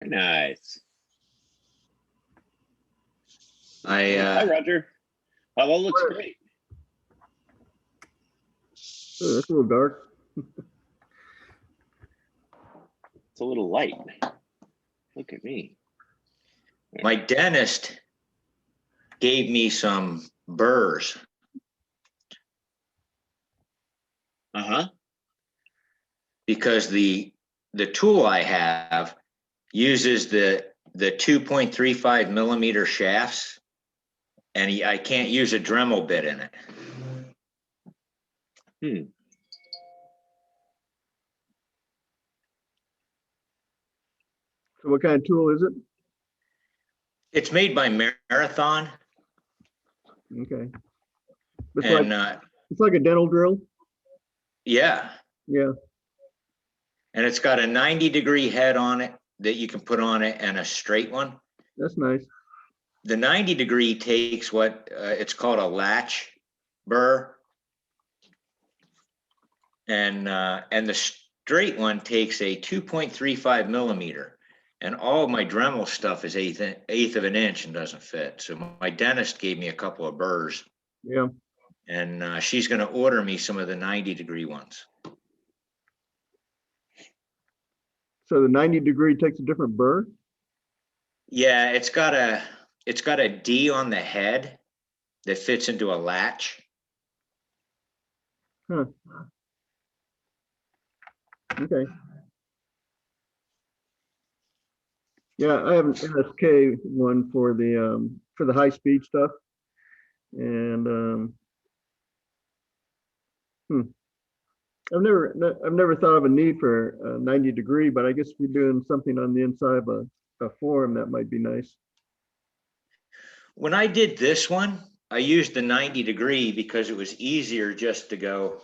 Nice. Hi, Roger. Oh, that looks great. Oh, that's a little dark. It's a little light. Look at me. My dentist gave me some burrs. Because the tool I have uses the 2.35 millimeter shafts, and I can't use a Dremel bit in it. So what kind of tool is it? It's made by Marathon. Okay. It's And it's like a dental drill. yeah. Yeah. And it's got a 90-degree head on it that you can put on it and a straight one. That's nice. The 90-degree takes what it's called a latch burr. And the straight one takes a 2.35 millimeter. And all of my Dremel stuff is eighth of an inch and doesn't fit. So my dentist gave me a couple of burrs. Yeah. And she's going to order me some of the 90-degree ones. So the 90-degree takes a different burr? Yeah, it's got a D on the head that fits into a latch. Huh. Okay. Yeah, I have an NSK one for the high speed stuff. And I've never thought of a need for a 90-degree, but I guess if you're doing something on the inside of a form, that might be nice. When I did this one, I used the 90-degree because it was easier just to go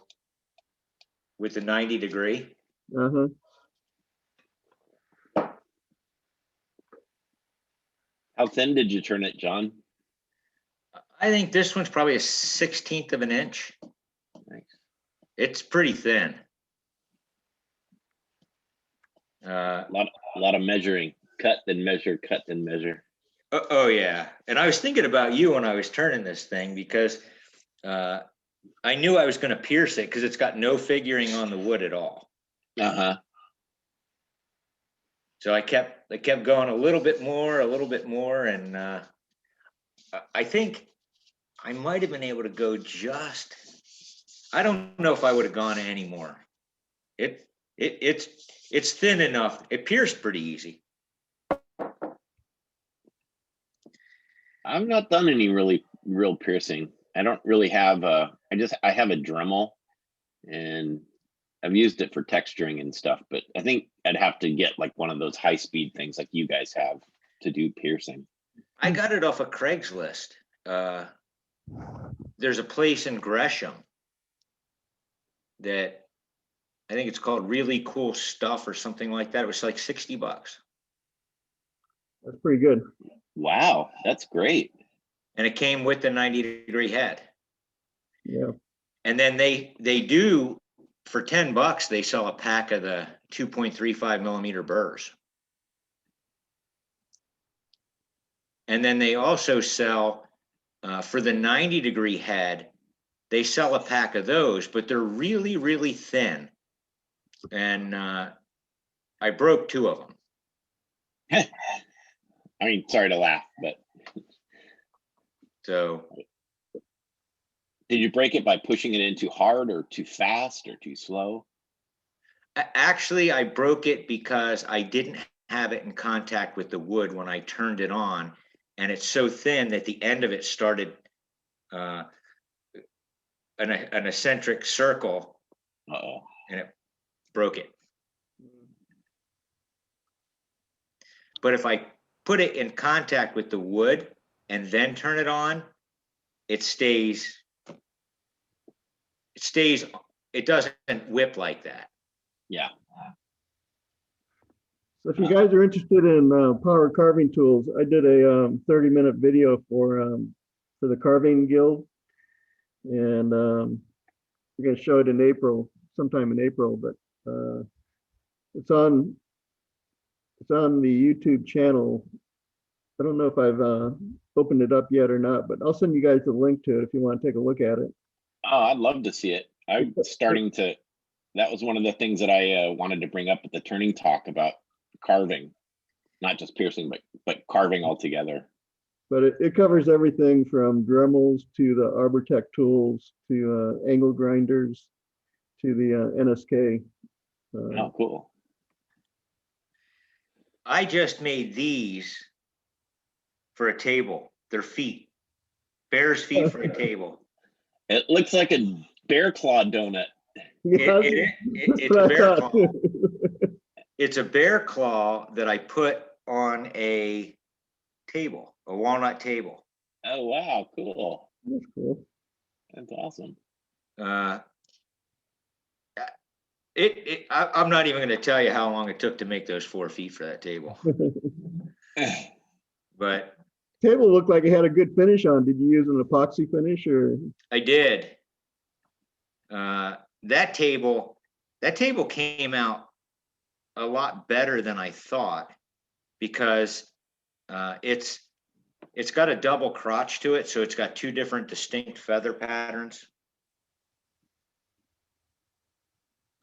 with the 90-degree. How thin did you turn it, John? I think this one's probably a 1/16 of an inch. Nice. It's pretty thin. A lot of measuring. Cut then measure, cut then measure. Oh yeah. And I was thinking about you when I was turning this thing because I knew I was going to pierce it because it's got no figuring on the wood at all. So I kept going a little bit more, and I think I might have been able to go just. I don't know if I would have gone any more. It's thin enough. It pierced pretty easy. I've not done any real piercing. I don't really have I have a Dremel, and I've used it for texturing and stuff, but I think I'd have to get like one of those high speed things like you guys have to do piercing. I got it off of Craigslist. There's a place in Gresham that I think it's called Really Cool Stuff or something like that. It was like $60. That's pretty good. Wow, that's great. And it came with the 90-degree head. Yeah. And then they do, for $10, they sell a pack of the 2.35 millimeter burrs. And then they also sell, for the 90-degree head, they sell a pack of those, but they're really, really thin. And I broke 2 of them. I mean, sorry to laugh, but. So. Did you break it by pushing it in too hard or too fast or too slow? Actually, I broke it because I didn't have it in contact with the wood when I turned it on. And it's so thin that the end of it started an eccentric circle. And it broke it. But if I put it in contact with the wood and then turn it on, it stays, it doesn't whip like that. Yeah. So if you guys are interested in power carving tools, I did a 30-minute video for the Carving Guild, and we're going to show it in April, sometime in April. But it's on It's on the YouTube channel. I don't know if I've opened it up yet or not, but I'll send you guys the link to it if you want to take a look at it. Oh, I'd love to see it. I'm starting to, that was one of the things that I wanted to bring up at the turning talk about carving, not just piercing, but carving altogether. But it covers everything from Dremels to the Arbortech tools to angle grinders to the NSK. Oh, cool. I just made these for a table. They're feet, bear's feet for a table. It looks like a bear claw donut. Yeah, It's a bear claw. It's a bear claw that I put on a table, a walnut table. Oh, wow, cool. That's cool. That's awesome. I'm not even going to tell you how long it took to make those 4 feet for that table. But Table looked like it had a good finish on. Did you use an epoxy finish or? I did. That table came out a lot better than I thought, because it's got a double crotch to it, so it's got 2 different distinct feather patterns.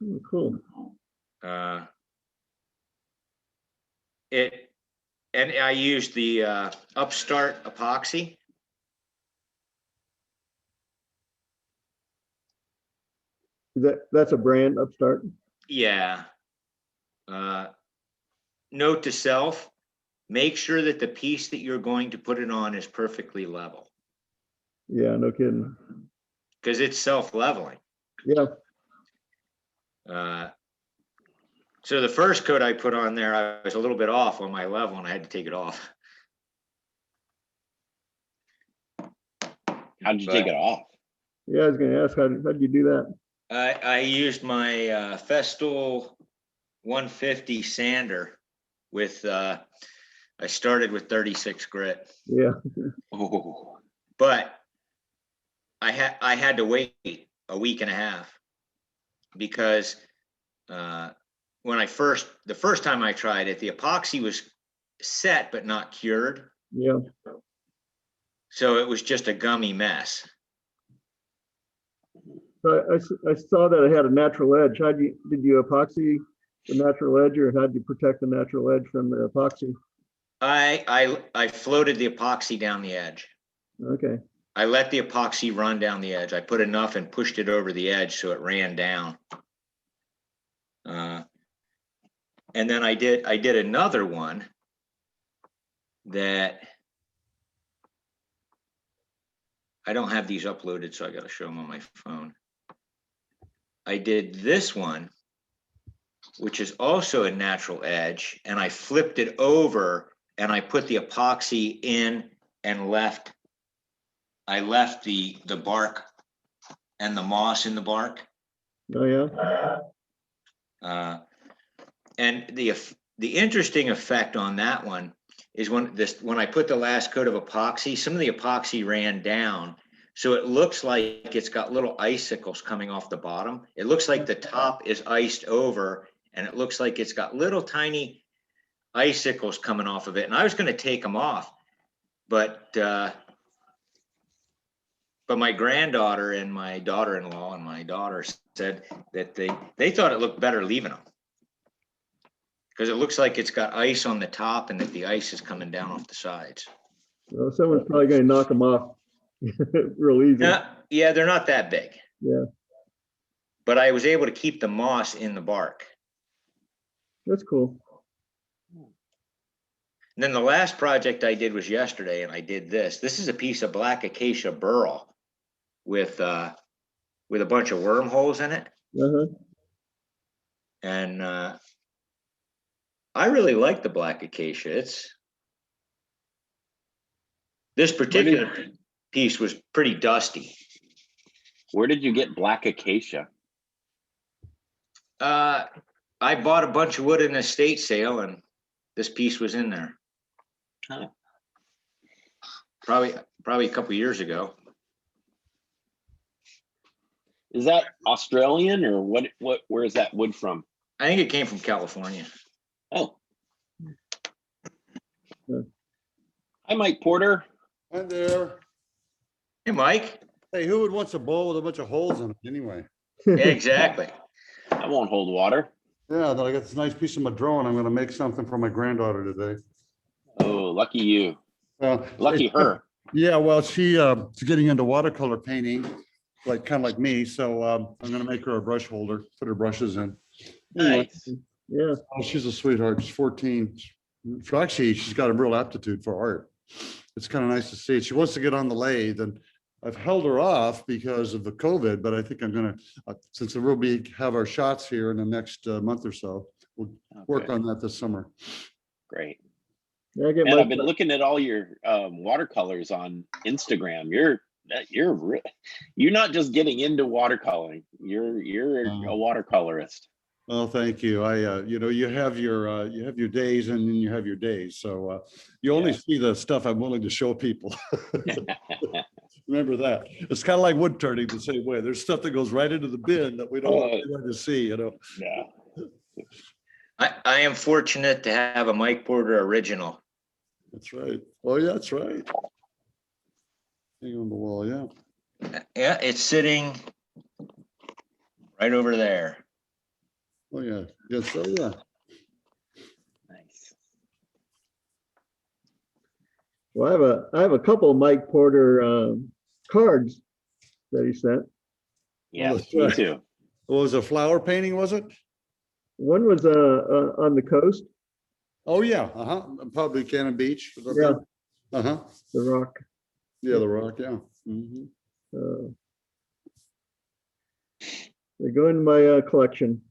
Oh, cool. And I used the Upstart epoxy. That's a brand, Upstart? Yeah. Note to self, make sure that the piece that you're going to put it on is perfectly level, Yeah, no kidding. because it's self-leveling. Yeah. So the first coat I put on there, I was a little bit off on my level and I had to take it off. How'd you take it off? Yeah, I was gonna ask, how'd you do that? I used my Festool 150 sander with, I started with 36 grit. Yeah. Oh, But I had to wait a week and a half, because when the first time I tried it, the epoxy was set but not cured. Yeah. So it was just a gummy mess. So I saw that it had a natural edge. Did you epoxy the natural edge, or how'd you protect the natural edge from the epoxy? I floated the epoxy down the edge. Okay. I let the epoxy run down the edge. I put enough and pushed it over the edge so it ran down. And then I did another one that I don't have these uploaded, so I got to show them on my phone. I did this one, which is also a natural edge, and I flipped it over and I put the epoxy in and I left the bark and the moss in the bark. Oh, yeah. And the interesting effect on that one is when I put the last coat of epoxy, some of the epoxy ran down. So it looks like it's got little icicles coming off the bottom. It looks like the top is iced over, and it looks like it's got little tiny icicles coming off of it. And I was going to take them off, but my granddaughter and my daughter-in-law and my daughter said that they thought it looked better leaving them, because it looks like it's got ice on the top and that the ice is coming down off the sides. Well, someone's probably going to knock them off real easy. Yeah, they're not that big. Yeah. But I was able to keep the moss in the bark. That's cool. And then the last project I did was yesterday, and I did this. This is a piece of black acacia burl with a bunch of wormholes in it. Uh-huh. And I really like the black acacia. This particular piece was pretty dusty. where did you get black acacia? I bought a bunch of wood in an estate sale, and this piece was in there. Huh. Probably a couple years ago. Is that Australian or what? Where is that wood from? I think it came from California. Oh, Hi, Mike Porter. Hi there. Hey, Mike. Hey, who would want a bowl with a bunch of holes in it anyway? Yeah, exactly. I won't hold water. Yeah, then I got this nice piece of madrone. I'm gonna make something for my granddaughter today. Oh, lucky you. Well, Lucky her. yeah, well, she's getting into watercolor painting, kind of like me. So I'm gonna make her a brush holder, put her brushes in. Anyway, Nice. Yeah. oh, she's a sweetheart. She's 14. So actually, she's got a real aptitude for art. It's kind of nice to see. She wants to get on the lathe, and I've held her off because of the COVID, but I think I'm gonna, since we'll have our shots here in the next month or so, we'll work Okay. on that this summer. Great. Yeah, I get And my, I've been looking at all your watercolors on Instagram. You're not just getting into watercoloring. You're a watercolorist. Well, thank you. You have your days and then you have your days. So you only Yeah. see the stuff I'm willing to show people. Remember that. It's kind of like wood turning the same way. There's stuff that goes right into the bin that we don't want anyone to see, Yeah. I am fortunate to have a Mike Porter original. That's right. Oh, yeah, that's right. Hang on the wall, yeah. Yeah, it's sitting right over there. Oh, yeah. Yes, oh, yeah. Nice. well, I have a couple of Mike Porter cards that he sent. Yeah, that's me right. too. What was a flower painting, was it? One was on the coast, Oh, yeah. Probably Cannon Beach. Yeah. Uh-huh. the rock. Yeah, the rock, yeah. Mhm. Uh, they go in my collection.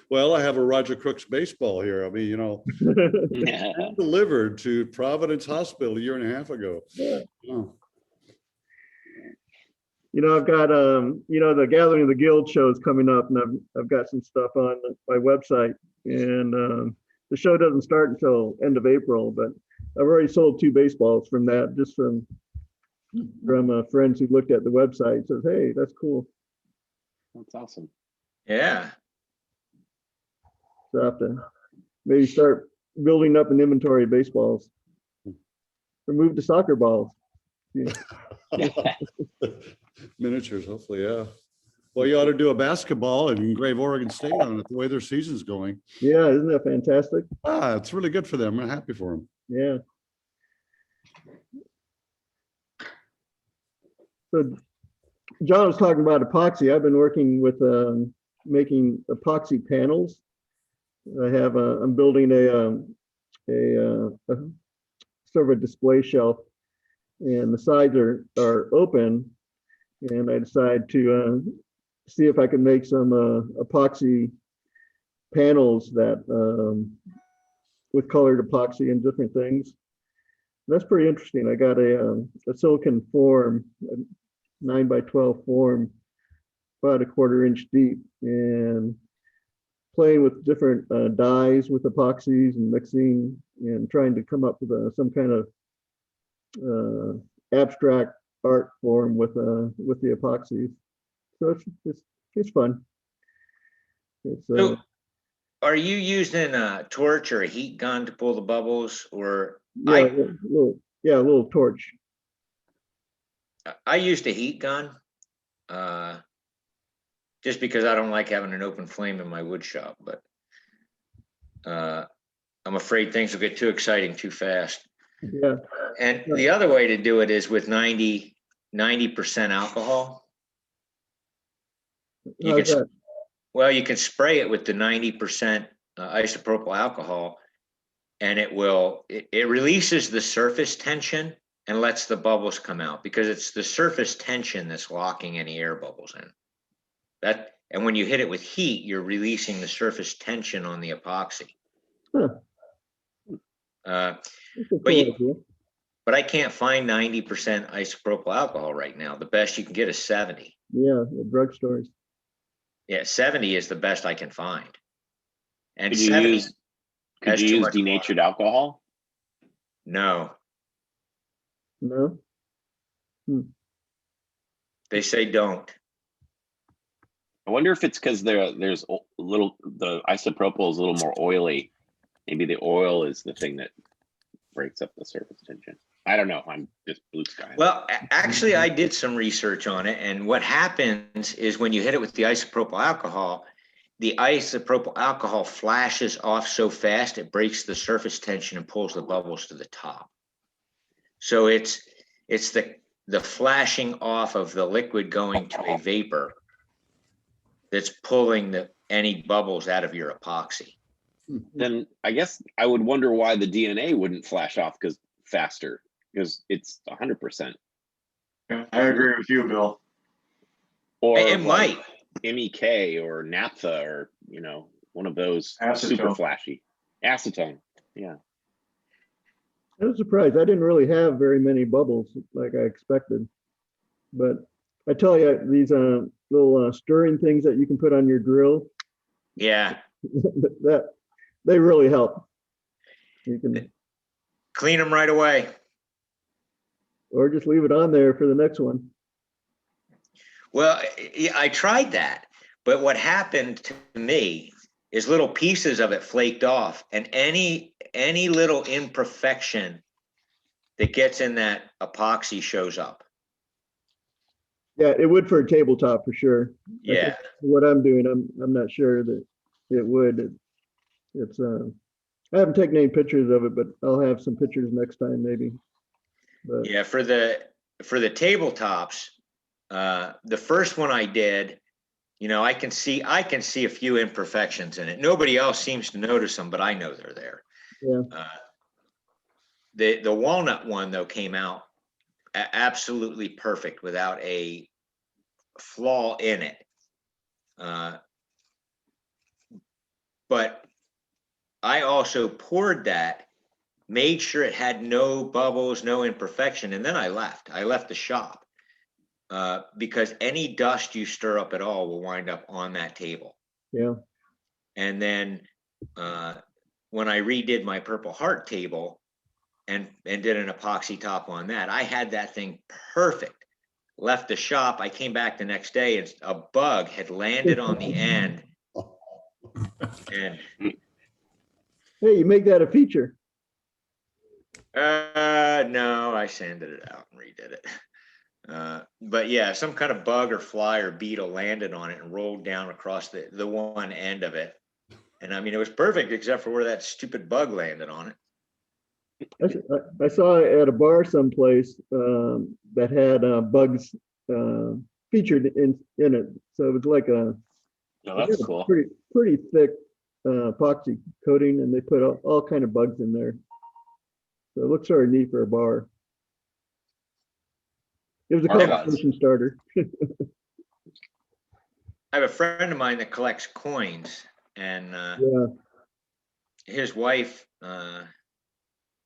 Well, I have a Roger Crooks baseball here. I mean, Yeah. delivered to Providence Hospital a year and a half ago. Yeah. Oh, I've got the Gathering of the Guild shows coming up, and I've got some stuff on my website, and the show doesn't start until end of April, but I've already sold 2 baseballs from that, just from friends who looked at the website, says, hey, that's cool. That's awesome. Yeah. So I have to maybe start building up an inventory of baseballs. Or move to soccer balls. Yeah. miniatures, hopefully, yeah. Well, you ought to do a basketball and engrave Oregon State on it the way their season's going. Yeah, isn't that fantastic? It's really good for them. I'm happy for them. Yeah. So John was talking about epoxy. I've been working with making epoxy panels. I'm building a sort of a display shelf, and the sides are open, and I decided to see if I could make some epoxy panels that with colored epoxy and different things. That's pretty interesting. I got a silicon form, a 9x12 form, about 1/4 inch deep, and playing with different dyes with epoxies and mixing and trying to come up with some kind of abstract art form with the epoxies. So it's fun. So are you using a torch or a heat gun to pull the bubbles, or yeah, a little torch. I used a heat gun, just because I don't like having an open flame in my wood shop, but I'm afraid things will get too exciting too fast. Yeah. And the other way to do it is with 90% alcohol. You can spray it with the 90% isopropyl alcohol, and it releases the surface tension and lets the bubbles come out, because it's the surface tension that's locking any air bubbles in. And when you hit it with heat, you're releasing the surface tension on the epoxy. Huh. But I can't find 90% isopropyl alcohol right now. The best you can get is 70. Yeah, the drugstores. Yeah, 70 is the best I can find. And Could you 70 use has too much denatured water. alcohol? No, No. they say don't. I wonder if it's because the isopropyl is a little more oily. Maybe the oil is the thing that breaks up the surface tension. I don't know. I'm just blue sky. Well, actually, I did some research on it, and what happens is when you hit it with the isopropyl alcohol, the isopropyl alcohol flashes off so fast it breaks the surface tension and pulls the bubbles to the top. So it's the flashing off of the liquid going to a vapor that's pulling any bubbles out of your epoxy. Then I guess I would wonder why the DNA wouldn't flash off faster, because it's 100%. I agree with you, Bill. Or It like might. MEK or naphtha, or one of those super Acetone. flashy. Acetone. Yeah. I was surprised. I didn't really have very many bubbles like I expected. But I tell you, these little stirring things that you can put on your grill, Yeah, that they really help. You can, clean them right away. or just leave it on there for the next one. Well, yeah, I tried that, but what happened to me is little pieces of it flaked off, and any little imperfection that gets in that epoxy shows up. Yeah, it would for a tabletop for sure. I Yeah, think what I'm doing, I'm not sure that it would. It's I haven't taken any pictures of it, but I'll have some pictures next time maybe. But yeah. For the tabletops, the first one I did, I can see a few imperfections in it. Nobody else seems to notice them, but I know they're there. yeah, The walnut one though came out absolutely perfect without a flaw in it. But I also poured that, made sure it had no bubbles, no imperfection, and then I left. I left the shop because any dust you stir up at all will wind up on that table. yeah. And then when I redid my Purple Heart table and did an epoxy top on that, I had that thing perfect. Left the shop. I came back the next day and a bug had landed on the end. And Hey, you make that a feature. no, I sanded it out and redid it. But yeah, some kind of bug or fly or beetle landed on it and rolled down across the one end of it. And I mean, it was perfect except for where that stupid bug landed on it. I saw it at a bar someplace that had bugs featured in it. So it was like No, that's cool. pretty thick epoxy coating, and they put all kind of bugs in there. So it looks sort of neat for a bar. It was a conversation starter. I have a friend of mine that collects coins, and Yeah, his wife,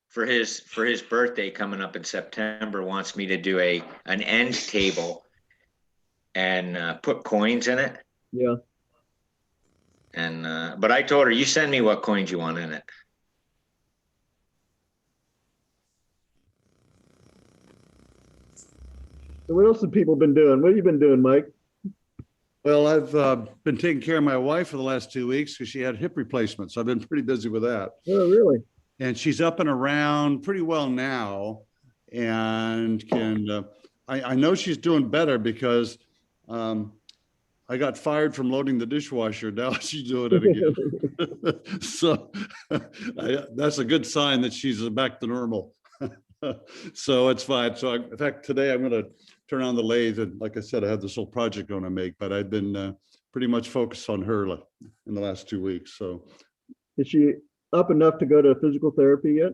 for his birthday coming up in September, wants me to do an end table and put coins in it. yeah. And but I told her, you send me what coins you want in it. So what else have people been doing? What have you been doing, Mike? Well, I've been taking care of my wife for the last 2 weeks because she had hip replacements. So I've been pretty busy with that. Oh, really? And she's up and around pretty well now, and I know she's doing better because I got fired from loading the dishwasher. Now she's doing it again. So that's a good sign that she's back to normal. So it's fine. So in fact, today I'm going to turn on the lathe. And like I said, I have this little project going to make, but I've been pretty much focused on her in the last 2 weeks. So Is she up enough to go to physical therapy yet?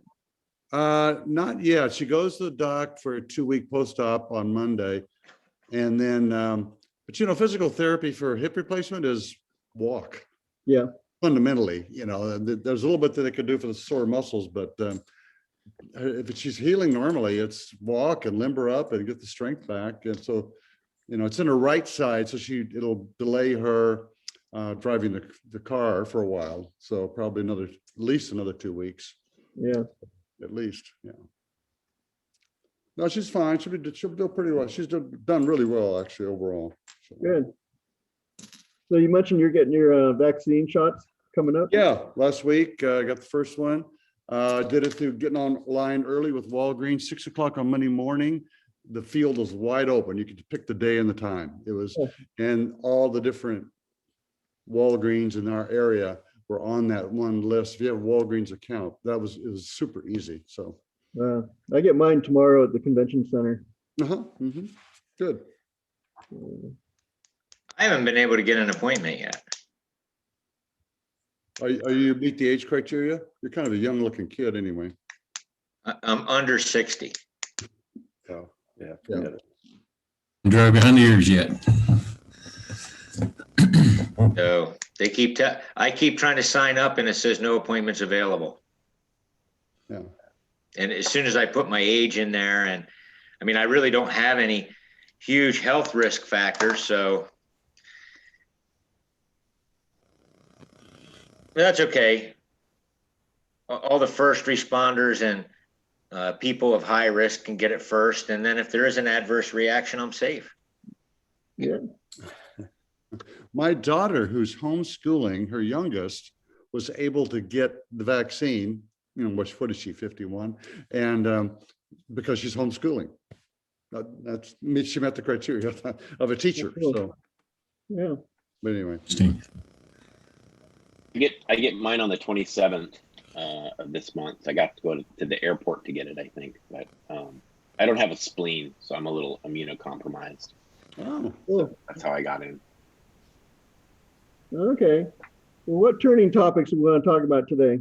not yet. She goes to the doc for a 2-week post-op on Monday. And then, but physical therapy for hip replacement is walk. Yeah. Fundamentally, there's a little bit that they could do for the sore muscles, but if she's healing normally, it's walk and limber up and get the strength back. And so, it's in her right side, so it'll delay her driving the car for a while. So probably at least another 2 weeks. Yeah. At least, yeah. No, she's fine. She'll do pretty well. She's done really well, actually, overall. So. Good. So you mentioned you're getting your vaccine shots coming up? Yeah, last week I got the first one. Did it through getting online early with Walgreens, 6 o'clock on Monday morning. The field was wide open. You could pick the day and the time. It was, and all the different Walgreens in our area were on that one list. If you have a Walgreens account, it was super easy. So I get mine tomorrow at the convention center. Good. I haven't been able to get an appointment yet. Are you meet the age criteria? You're kind of a young looking kid anyway. I'm under 60. Oh, yeah. Yeah. I'm driving behind the ears yet. So I keep trying to sign up and it says no appointments available. Yeah. And as soon as I put my age in there, and I mean, I really don't have any huge health risk factors, so that's okay. All the first responders and people of high risk can get it first. And then if there is an adverse reaction, I'm safe. Yeah. My daughter, who's homeschooling, her youngest, was able to get the vaccine. You know, what is she, 51? And because she's homeschooling. She met the criteria of a teacher. So, yeah. But anyway. Interesting. I get mine on the 27th of this month. I got to go to the airport to get it, I think, but I don't have a spleen, so I'm a little immunocompromised. Oh, Cool. That's how I got in. Okay. Well, what turning topics do we want to talk about today?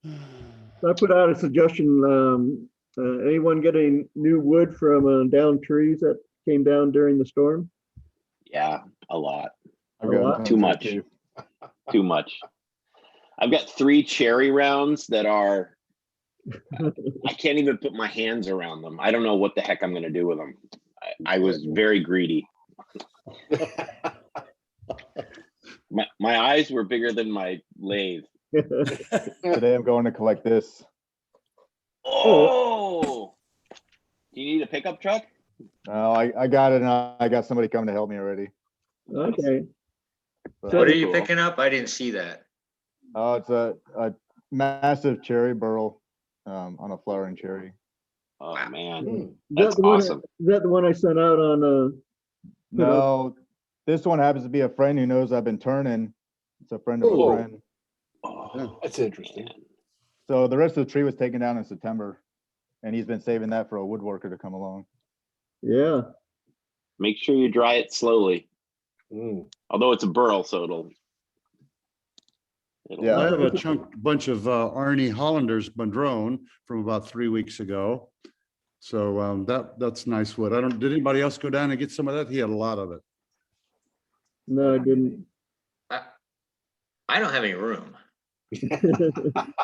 I put out a suggestion. Anyone getting new wood from downed trees that came down during the storm? Yeah, a lot. I've got lot. tons Too of much. too. Too much. I've got 3 cherry rounds that are, I can't even put my hands around them. I don't know what the heck I'm going to do with them. I was very greedy. My eyes were bigger than my lathe. Today I'm going to collect this. Oh, do you need a pickup truck? I got it, and I got somebody coming to help me already. Okay. But- What are you Cool. picking up? I didn't see that. Oh, it's a massive cherry burl on a flowering cherry. Oh Wow. man, Is that's that the one? awesome. Is that the one I sent out on? No, this one happens to be a friend who knows I've been turning. It's a friend of Oh. a friend. Oh, That's interesting. man. So the rest of the tree was taken down in September, and he's been saving that for a woodworker to come along. Yeah. Make sure you dry it slowly. Mm. Although it's a burl, so it'll Yeah. I have a bunch of Arnie Hollander's Madrone from about 3 weeks ago. So that's nice wood. Did anybody else go down and get some of that? He had a lot of it. No, I didn't. I don't have any room.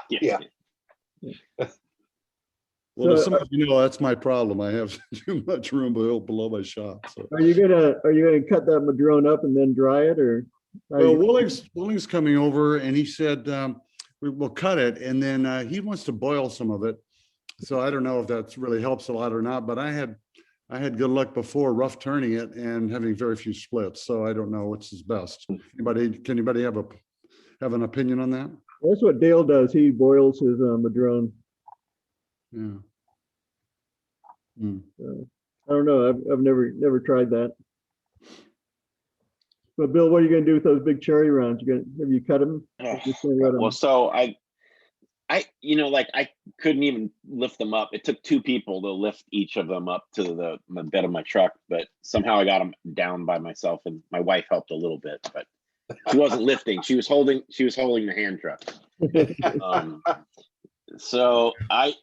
Yeah. Well, So, some of you know, that's my problem. I have too much room below my shop. So. Are you gonna cut that madrone up and then dry it, or? Well, Willing's coming over and he said, we will cut it, and then he wants to boil some of it. So I don't know if that really helps a lot or not, but I had good luck before rough turning it and having very few splits. So I don't know which is best. Can anybody have an opinion on that? That's what Dale does. He boils his madrone. Yeah. I don't know. I've never tried that. But Bill, what are you gonna do with those big cherry rounds? Have you cut them? Well, so I I couldn't even lift them up. It took 2 people to lift each of them up to the bed of my truck, but somehow I got them down by myself, and my wife helped a little bit, but she wasn't lifting. She was holding the hand truck. So I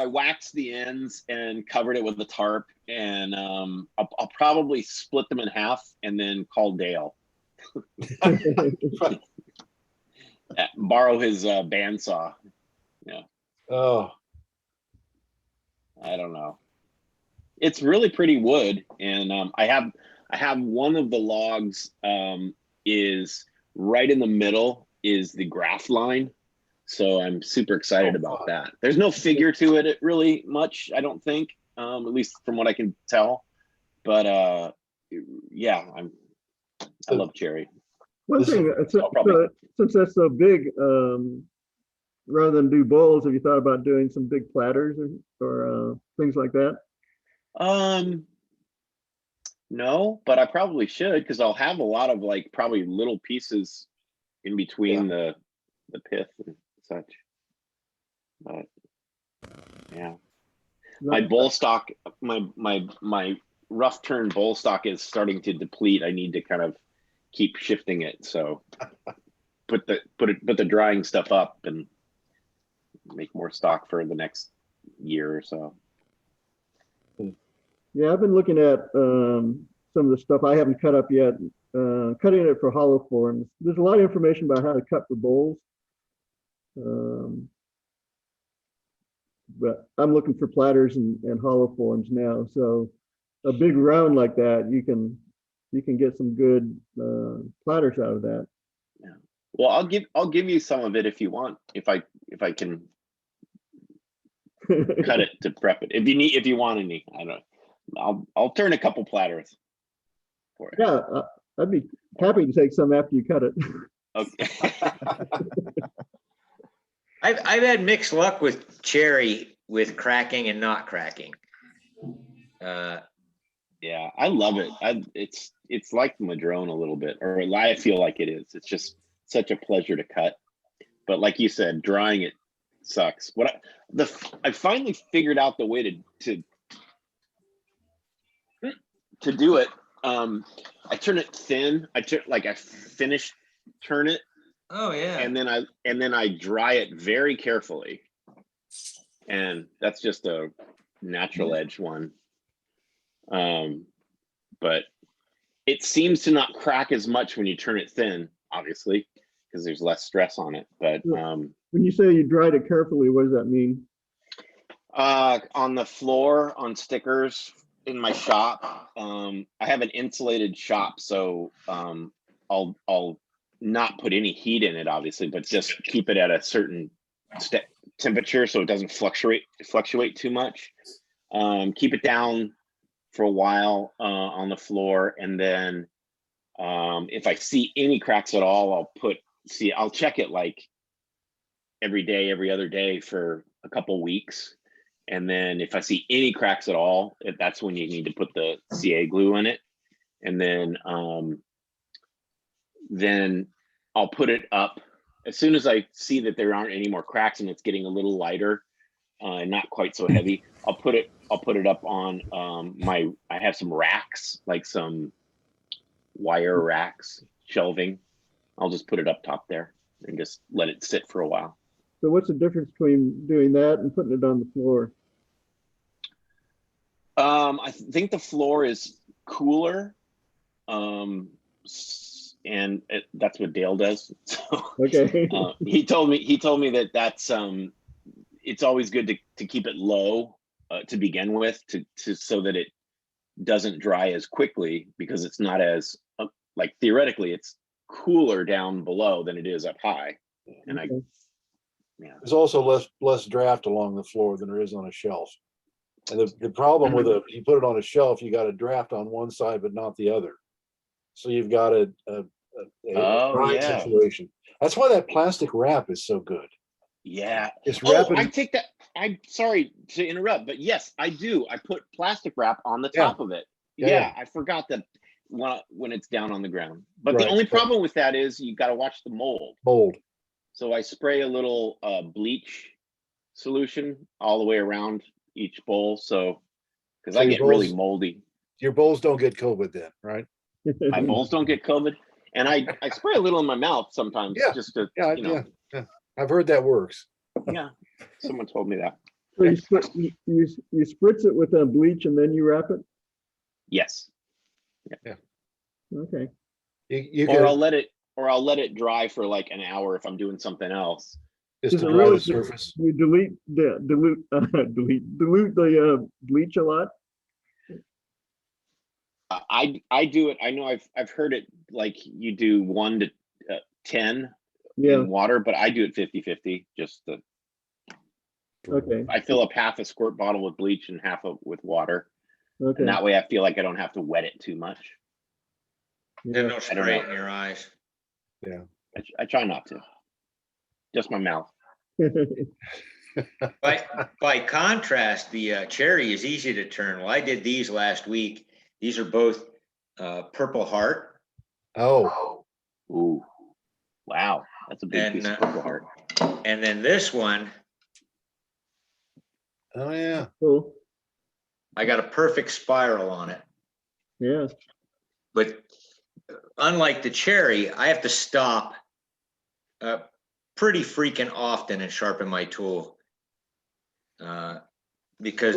waxed the ends and covered it with the tarp, and I'll probably split them in half and then call Dale. Borrow his bandsaw. Yeah. Oh, I don't know. It's really pretty wood, and I have one of the logs is right in the middle is the graft line, so I'm super excited about that. There's no figure to it really much, I don't think, at least from what I can tell. But yeah, I love cherry. One This is- thing, I'll probably- since that's so big, rather than do bowls, have you thought about doing some big platters or things like that? No, but I probably should, because I'll have a lot of like probably little pieces in between the pith and such. But yeah, my bowl stock, my rough turn bowl stock is starting to deplete. I need to kind of keep shifting it. So put the drying stuff up and make more stock for the next year or so. Yeah, I've been looking at some of the stuff I haven't cut up yet, cutting it for hollow forms. There's a lot of information about how to cut for bowls. But I'm looking for platters and hollow forms now. So a big round like that, you can get some good platters out of that. Yeah. Well, I'll give you some of it if you want. If I can cut it to prep it. If you want any, I don't. I'll turn a couple platters for it. Yeah, I'd be happy to take some after you cut it. Okay. I've had mixed luck with cherry with cracking and not cracking. Yeah, I love it. It's like Madrone a little bit, or I feel like it is. It's just such a pleasure to cut. But like you said, drying it sucks. I finally figured out the way to do it. I turn it thin. I turn it. Oh yeah. And then I dry it very carefully. And that's just a natural edge one. But it seems to not crack as much when you turn it thin, obviously, because there's less stress on it. But When you say you dried it carefully, what does that mean? on the floor, on stickers in my shop, I have an insulated shop, so I'll not put any heat in it, obviously, but just keep it at a certain temperature so it doesn't fluctuate too much. Keep it down for a while on the floor, and then if I see any cracks at all, I'll check it like every day, every other day for a couple weeks. And then if I see any cracks at all, that's when you need to put the CA glue in it. And then I'll put it up as soon as I see that there aren't any more cracks and it's getting a little lighter and not quite so heavy. I'll put it up on I have some racks, like some wire racks, shelving. I'll just put it up top there and just let it sit for a while. So what's the difference between doing that and putting it on the floor? I think the floor is cooler, and that's what Dale does. So, Okay. he told me that's it's always good to keep it low to begin with, so that it doesn't dry as quickly, because it's not as like theoretically it's cooler down below than it is up high. And Okay. There's also less draft along the floor than there is on a shelf. And the problem with you put it on a shelf, you got a draft on one side but not the other. So you've got a drying situation. That's why that plastic wrap is so good. Yeah. It's wrapping. I take that. I'm sorry to interrupt, but yes, I do. I put plastic wrap on the top of it. Yeah, I forgot that when it's down on the ground. But the only problem with that is you got to watch the mold. So I spray a little bleach solution all the way around each bowl. So, because I get really moldy. Your bowls don't get COVID then, right? My bowls don't get COVID. And I spray a little in my mouth sometimes. Just to, yeah. I've heard that works. Yeah. Someone told me that. So you spritz it with bleach and then you wrap it? Yes. Yeah. Okay. Or I'll let it dry for like an hour if I'm doing something else. Just Does to it dry really the surface. You dilute the bleach a lot? I do it. I know I've heard it like you do 1 to 10 in water, but I do it 50-50. Okay. I fill up half a squirt bottle with bleach and half with water. Okay. And that way I feel like I don't have to wet it too much. Then no spray it in your eyes. I try not to. Just my mouth. By contrast, the cherry is easy to turn. Well, I did these last week. These are both Purple Heart. Oh, Ooh, wow, that's a big And, piece of Purple Heart. And then this one, oh, yeah. Cool. I got a perfect spiral on it. Yeah. But unlike the cherry, I have to stop pretty freaking often and sharpen my tool. Because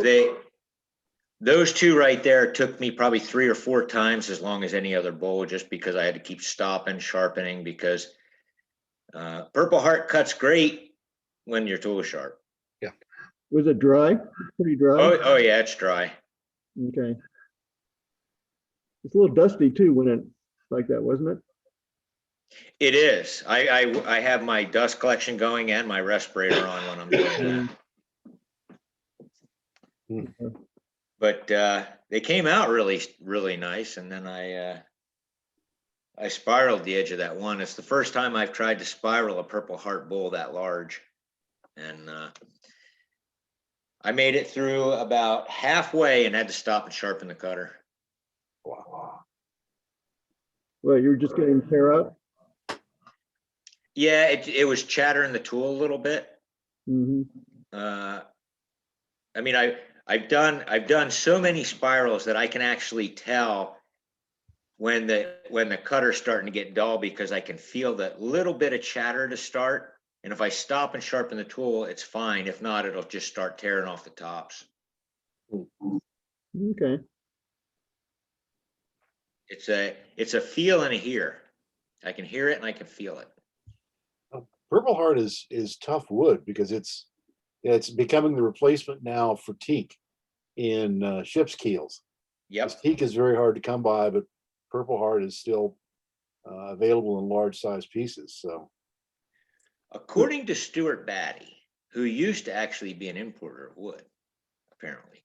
those two right there took me probably 3 or 4 times as long as any other bowl, just because I had to keep stopping, sharpening, because Purple Heart cuts great when your tool is sharp. Was it dry? Pretty dry? Oh yeah, it's dry. Okay. It's a little dusty too when it's like that, wasn't it? It is. I have my dust collection going and my respirator on when I'm doing that. But they came out really, really nice. And then I spiraled the edge of that one. It's the first time I've tried to spiral a Purple Heart bowl that large. And I made it through about halfway and had to stop and sharpen the cutter. Wow. Well, you were just getting tear out? Yeah, it was chattering the tool a little bit. Mm-hmm. I mean, I've done so many spirals that I can actually tell when the cutter's starting to get dull, because I can feel that little bit of chatter to start. And if I stop and sharpen the tool, it's fine. If not, it'll just start tearing off the tops. Okay. It's a feel and a hear. I can hear it and I can feel it. Purple Heart is tough wood because it's becoming the replacement now for teak in ship's keels. Yep. Teak is very hard to come by, but Purple Heart is still available in large size pieces. So, according to Stuart Batty, who used to actually be an importer of wood, apparently.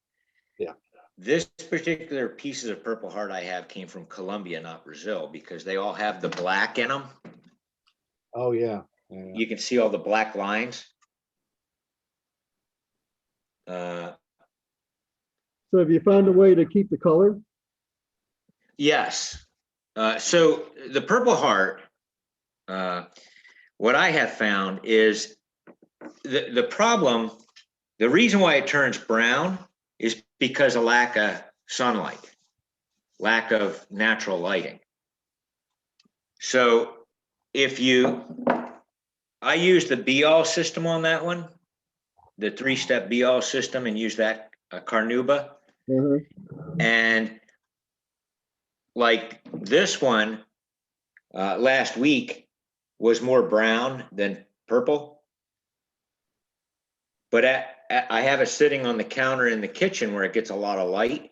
Yeah. This particular pieces of Purple Heart I have came from Colombia, not Brazil, because they all have the black in them. oh yeah. You can see all the black lines. So have you found a way to keep the color? Yes. So the Purple Heart, what I have found is the problem, the reason why it turns brown is because of lack of sunlight, lack of natural lighting. So I use the be-all system on that one, the 3-step be-all system, and use that Carnauba. And like this one last week was more brown than purple, but I have it sitting on the counter in the kitchen where it gets a lot of light,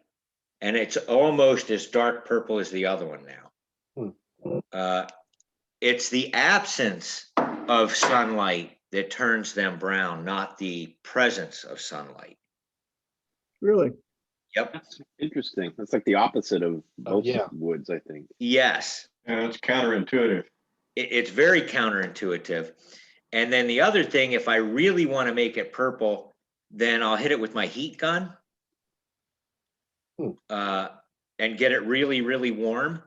and it's almost as dark purple as the other one now. It's the absence of sunlight that turns them brown, not the presence of sunlight. Really? Yep. That's interesting. That's like the opposite of most yeah. woods, I think. Yes. It's counterintuitive. It's very counterintuitive. And then the other thing, if I really want to make it purple, then I'll hit it with my heat gun and get it really, really warm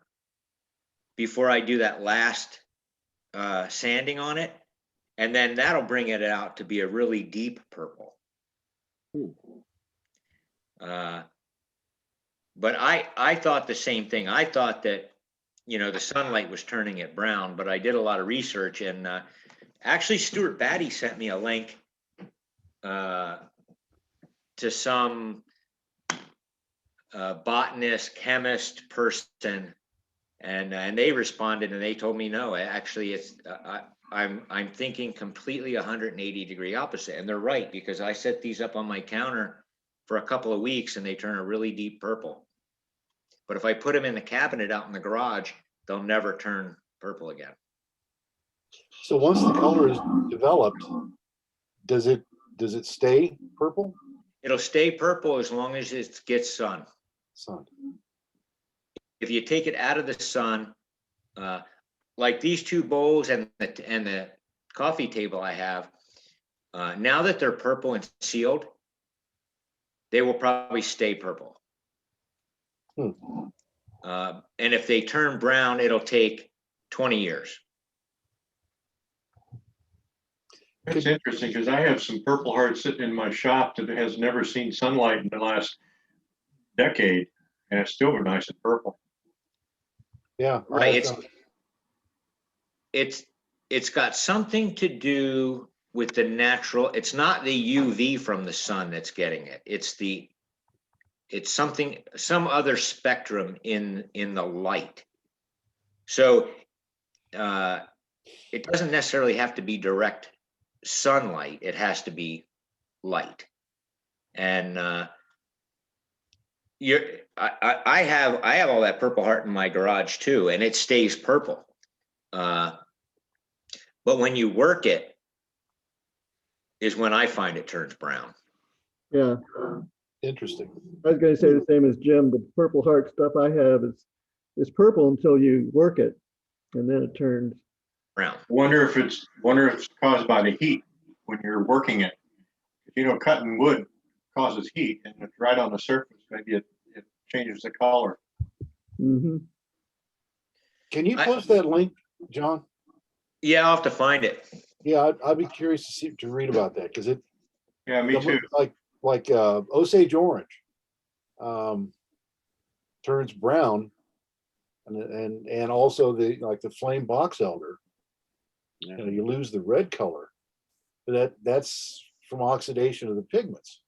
before I do that last sanding on it. And then that'll bring it out to be a really deep purple. But I thought the same thing. I thought that, the sunlight was turning it brown, but I did a lot of research, and actually Stuart Batty sent me a link to some botanist, chemist person, and they responded and they told me, no, actually it's, I'm thinking completely 180-degree opposite. And they're right, because I set these up on my counter for a couple of weeks and they turn a really deep purple. But if I put them in the cabinet out in the garage, they'll never turn purple again. So once the color is developed, does it stay purple? It'll stay purple as long as it gets sun. Sun. If you take it out of the sun, like these two bowls and the coffee table I have, now that they're purple and sealed, they will probably stay purple. And if they turn brown, it'll take 20 years. That's interesting because I have some Purple Heart sitting in my shop that has never seen sunlight in the last decade, and it's still nice and purple. Yeah. I Right. have some- It's got something to do with the natural. It's not the UV from the sun that's getting it. It's something, some other spectrum in the light. So it doesn't necessarily have to be direct sunlight. It has to be light. And I have all that Purple Heart in my garage too, and it stays purple. But when you work it is when I find it turns brown. Yeah, Interesting. I was gonna say the same as Jim. The Purple Heart stuff I have is purple until you work it, and then it turns. Brown. Wonder if it's caused by the heat when you're working it. You know, cutting wood causes heat, and it's right on the surface. Maybe it changes the color. Mm-hmm. Can you post that link, John? Yeah, I'll have to find it. Yeah, I'd be curious to read about that because it Yeah, me too. like Osage orange turns brown, and also the flame box elder. Yeah. You know, you lose the red color, but that's from oxidation of the pigments.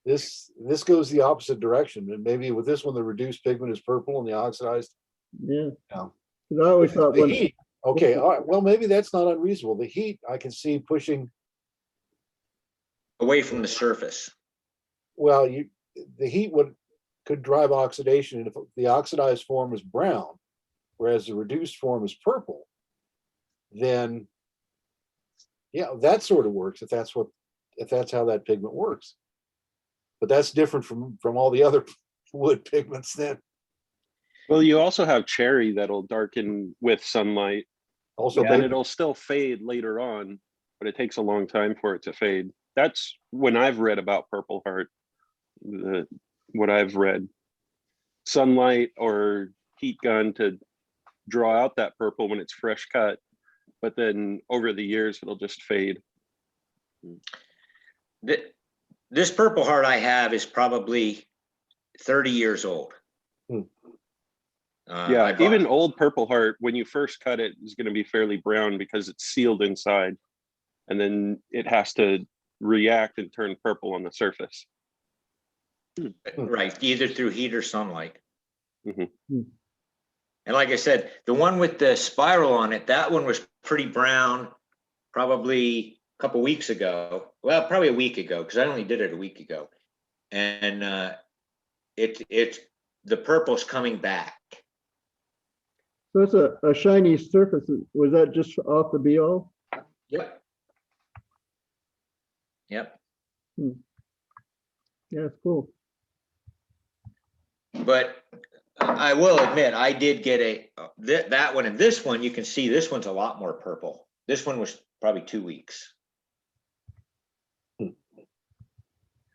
This goes the opposite direction, and maybe with this one the reduced pigment is purple and the oxidized. Yeah. Yeah. 'Cause I always thought The when, heat. Okay, all right. Well, maybe that's not unreasonable. The heat I can see pushing. Away from the surface. Well, the heat could drive oxidation, and if the oxidized form is brown, whereas the reduced form is purple, then yeah, that sort of works if that's how that pigment works. But that's different from all the other wood pigments then. Well, you also have cherry that'll darken with sunlight, Also, but then it'll still fade later on, but it takes a long time for it to fade. That's when I've read about Purple Heart, what I've read. Sunlight or heat gun to draw out that purple when it's fresh cut, but then over the years it'll just fade. This Purple Heart I have is probably 30 years old. Yeah, even old Purple Heart, when you first cut it, is going to be fairly brown because it's sealed inside, and then it has to react and turn purple on the surface. Right, either through heat or sunlight. Mm-hmm. And like I said, the one with the spiral on it, that one was pretty brown, probably a couple weeks ago. Well, probably a week ago, because I only did it a week ago. And the purple's coming back. so it's a shiny surface. Was that just off the be-all? Yep. Yep. Yeah, it's cool. But I will admit, I did get that one and this one, you can see this one's a lot more purple. This one was probably 2 weeks.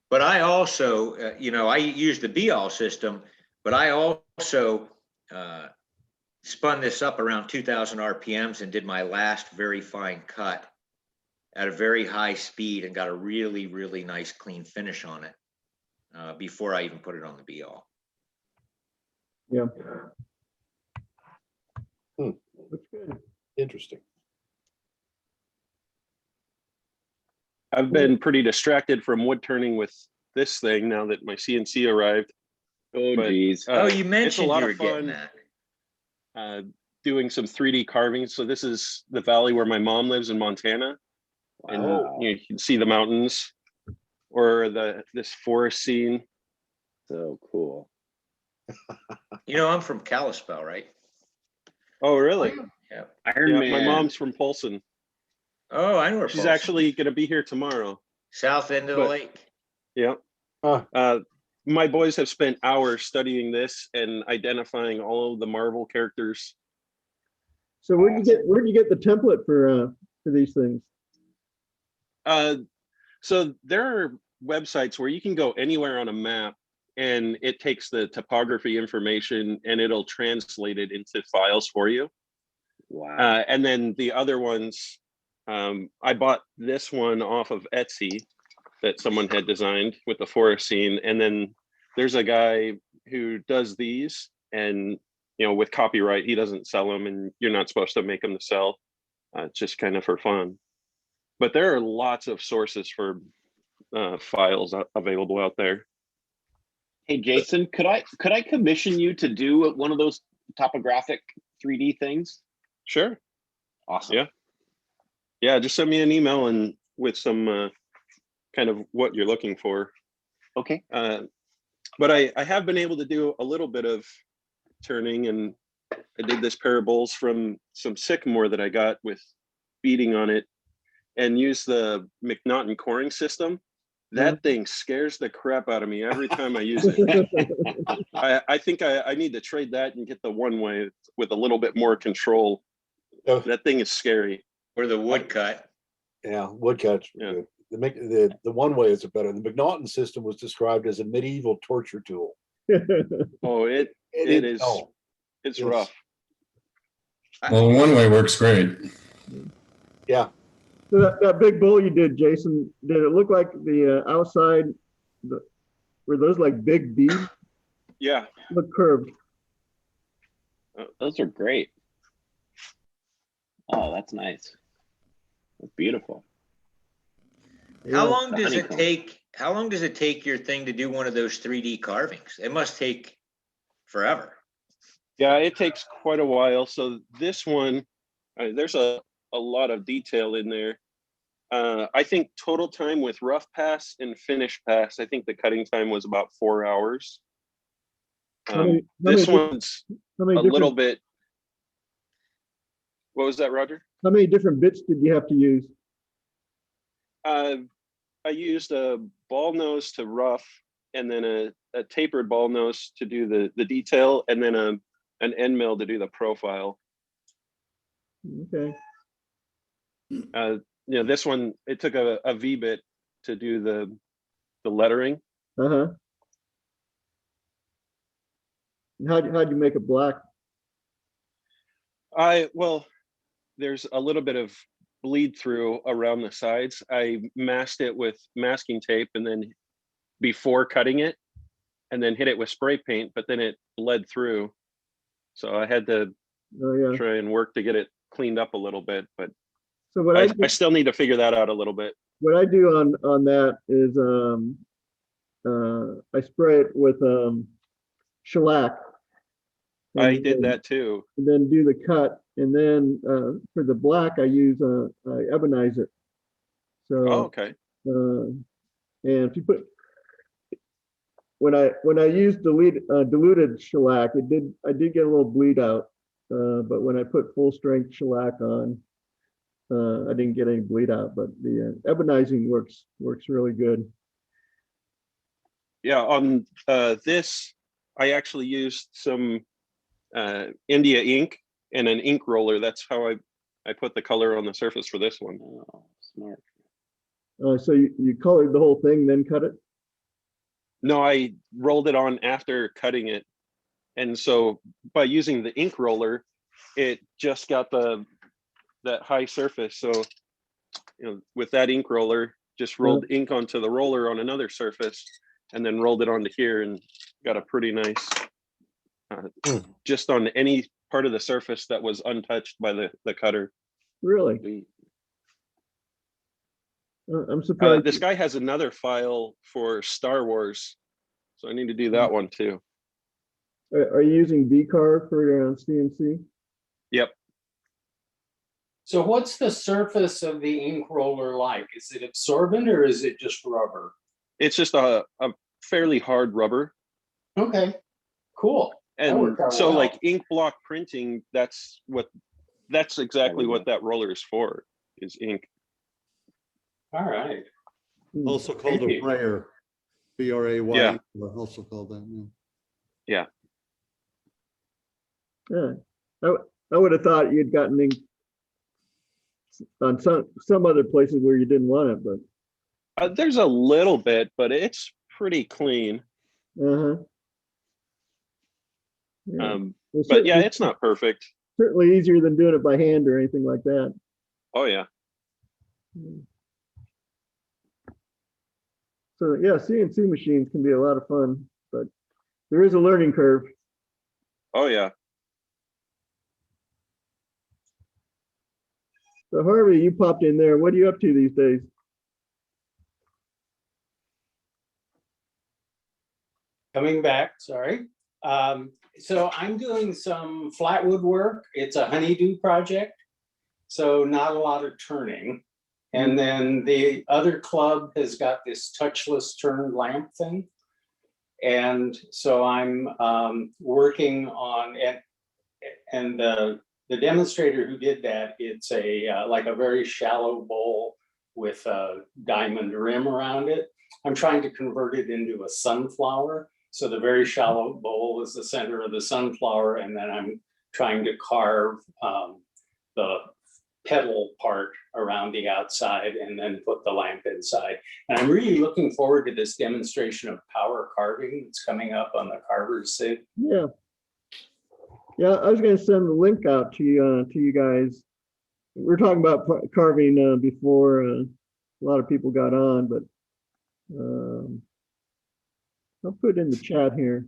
But I also, I used the be-all system, but I also spun this up around 2000 RPMs and did my last very fine cut at a very high speed and got a really, really nice clean finish on it before I even put it on the be-all. Yeah. That's good. Interesting. I've been pretty distracted from wood turning with this thing now that my CNC arrived. Oh, But, geez. You mentioned you were getting that. Doing some 3D carving. So this is the valley where my mom lives in Montana. And Wow. you can see the mountains or this forest scene. So cool. I'm from Kalispell, right? Oh, really? Yeah. Iron Yeah, Man. my mom's from Polson. Oh, I know where She's Paul's- actually going to be here tomorrow. south end of the but- lake. Yeah. Huh. My boys have spent hours studying this and identifying all of the Marvel characters So where do you get the template for these things? So there are websites where you can go anywhere on a map and it takes the topography information and it'll translate it into files for you. Wow. And then the other ones, I bought this one off of Etsy that someone had designed with the forest scene. And then there's a guy who does these, and with copyright, he doesn't sell them, and you're not supposed to make them to sell. It's just kind of for fun. But there are lots of sources for files available out there. Hey, Jason, could I commission you to do one of those topographic 3D things? Sure. Awesome. Yeah, just send me an email and with some kind of what you're looking for. Okay. But I have been able to do a little bit of turning, and I did this pair of bowls from some sycamore that I got with beading on it, and use the McNaughton coring system. That thing scares the crap out of me every time I use it. I think I need to trade that and get the one way with a little bit more control. Oh. That thing is scary. Or the woodcut. Yeah, woodcuts. Yeah. The one way is better. The McNaughton system was described as a medieval torture tool. Oh, it is. No, It's rough. Well, one way works great. Yeah. So that big bowl you did, Jason, did it look like the outside, were those like big beads? Yeah. Look curved. Those are great. Oh, that's nice. That's beautiful. How Yeah. long does it honeycomb. take? How long does it take your thing to do one of those 3D carvings? It must take forever. Yeah, it takes quite a while. So this one, there's a lot of detail in there. I think total time with rough pass and finish pass, I think the cutting time was about 4 hours. This one's a little bit. What was that, Roger? How many different bits did you have to use? I used a ball nose to rough, and then a tapered ball nose to do the detail, and then an end mill to do the profile. Okay. This one, it took a V-bit to do the lettering. Uh-huh. And how'd you make it black? Well, there's a little bit of bleed through around the sides. I masked it with masking tape, and then before cutting it, and then hit it with spray paint, but then it bled through. So I had to try and work to get it cleaned up a little bit, but so what I still need to figure that out a little bit. What I do on that is I spray it with shellac. I did that too. And then do the cut, and then for the black I use I ebonize it. So okay. And if you put when I used diluted shellac, I did get a little bleed out, but when I put full strength shellac on, I didn't get any bleed out. But the ebonizing works really good. Yeah, on this, I actually used some India ink and an ink roller. That's how I put the color on the surface for this one. Oh, smart. So you colored the whole thing, then cut it? No, I rolled it on after cutting it. And so by using the ink roller, it just got that high surface. So, with that ink roller, just rolled ink onto the roller on another surface, and then rolled it onto here and got a pretty nice, just on any part of the surface that was untouched by the cutter. Really? I'm surprised. This guy has another file for Star Wars, so I need to do that one too. Are you using Vcarve for your CNC? Yep. So what's the surface of the ink roller like? Is it absorbent or is it just rubber? It's just a fairly hard rubber. Okay, cool. And so like ink block printing, that's exactly what that roller is for, is ink. All right. Also called Thank a you. brayer, B-R-A-Y. Yeah. Also called that. Yeah. Yeah. I would have thought you'd gotten in on some other places where you didn't want it, but There's a little bit, but it's pretty clean. uh-huh. Yeah. Well, But yeah, it's not perfect. certainly easier than doing it by hand or anything like that. Oh yeah. So yeah, CNC machines can be a lot of fun, but there is a learning curve. Oh yeah. So Harvey, you popped in there. What are you up to these days? Coming back, sorry. So I'm doing some flat wood work. It's a honeydew project, so not a lot of turning. And then the other club has got this touchless turn lamp thing. And so I'm working on it. And the demonstrator who did that, it's a like a very shallow bowl with a diamond rim around it. I'm trying to convert it into a sunflower. So the very shallow bowl is the center of the sunflower, and then I'm trying to carve the petal part around the outside and then put the lamp inside. And I'm really looking forward to this demonstration of power carving that's coming up on the Carver's SIG. Yeah. Yeah, I was going to send the link out to you guys. We're talking about carving before a lot of people got on, but I'll put it in the chat here.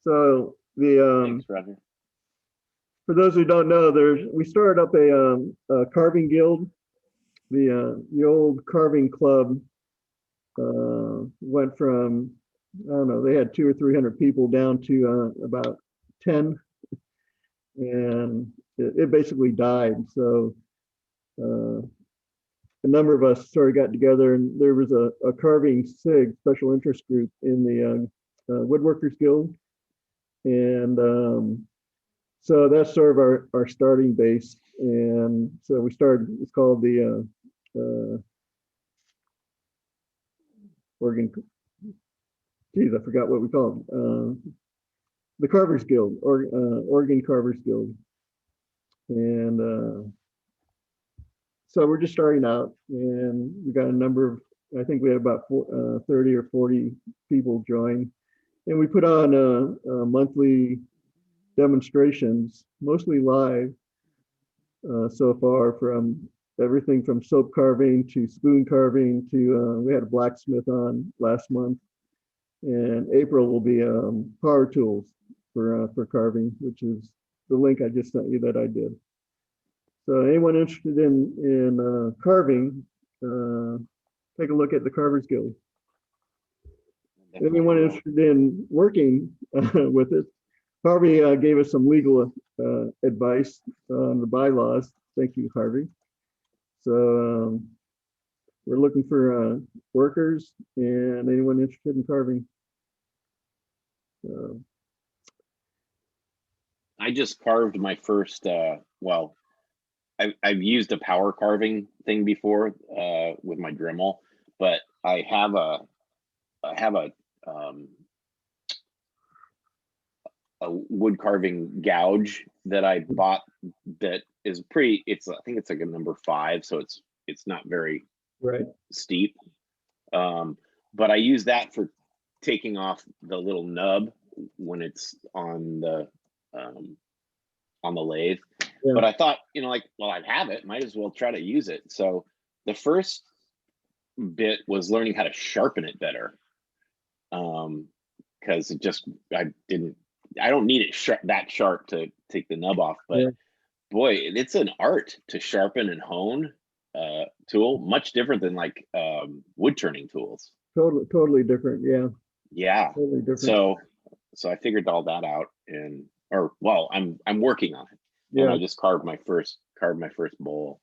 So Thanks, Roger. for those who don't know, we started up a carving guild. The old carving club went from, I don't know, they had 200 or 300 people down to about 10, and it basically died. So a number of us sort of got together, and there was a carving SIG, special interest group, in the Woodworkers Guild. And so that's sort of our starting base. And so we started, it's called the Oregon, geez, I forgot what we call it. The Carvers Guild, or Oregon Carvers Guild. And so we're just starting out, and we got a number of, I think we had about 30 or 40 people join. And we put on monthly demonstrations, mostly live so far, from everything from soap carving to spoon carving to, we had a blacksmith on last month. And April will be power tools for carving, which is the link I just sent you that I did. So anyone interested in carving, take a look at the Carvers Guild. Anyone interested in working with it, Harvey gave us some legal advice on the bylaws. Thank you, Harvey. So we're looking for workers and anyone interested in carving. I just carved my first, well, I've used a power carving thing before with my Dremel, but I have a wood carving gouge that I bought that is pretty, I think it's like a number 5, so it's not very steep. But I use that for taking off the little nub when it's on the lathe. Yeah. But I thought, like, well, I have it, might as well try to use it. So the first bit was learning how to sharpen it better. Because I don't need it that sharp to take the nub off, but boy, it's an art to sharpen and hone tool, much different than like wood turning tools. Totally different. Yeah. Totally different. So I figured all that out, I'm working on it. Yeah. And I just carved my first bowl.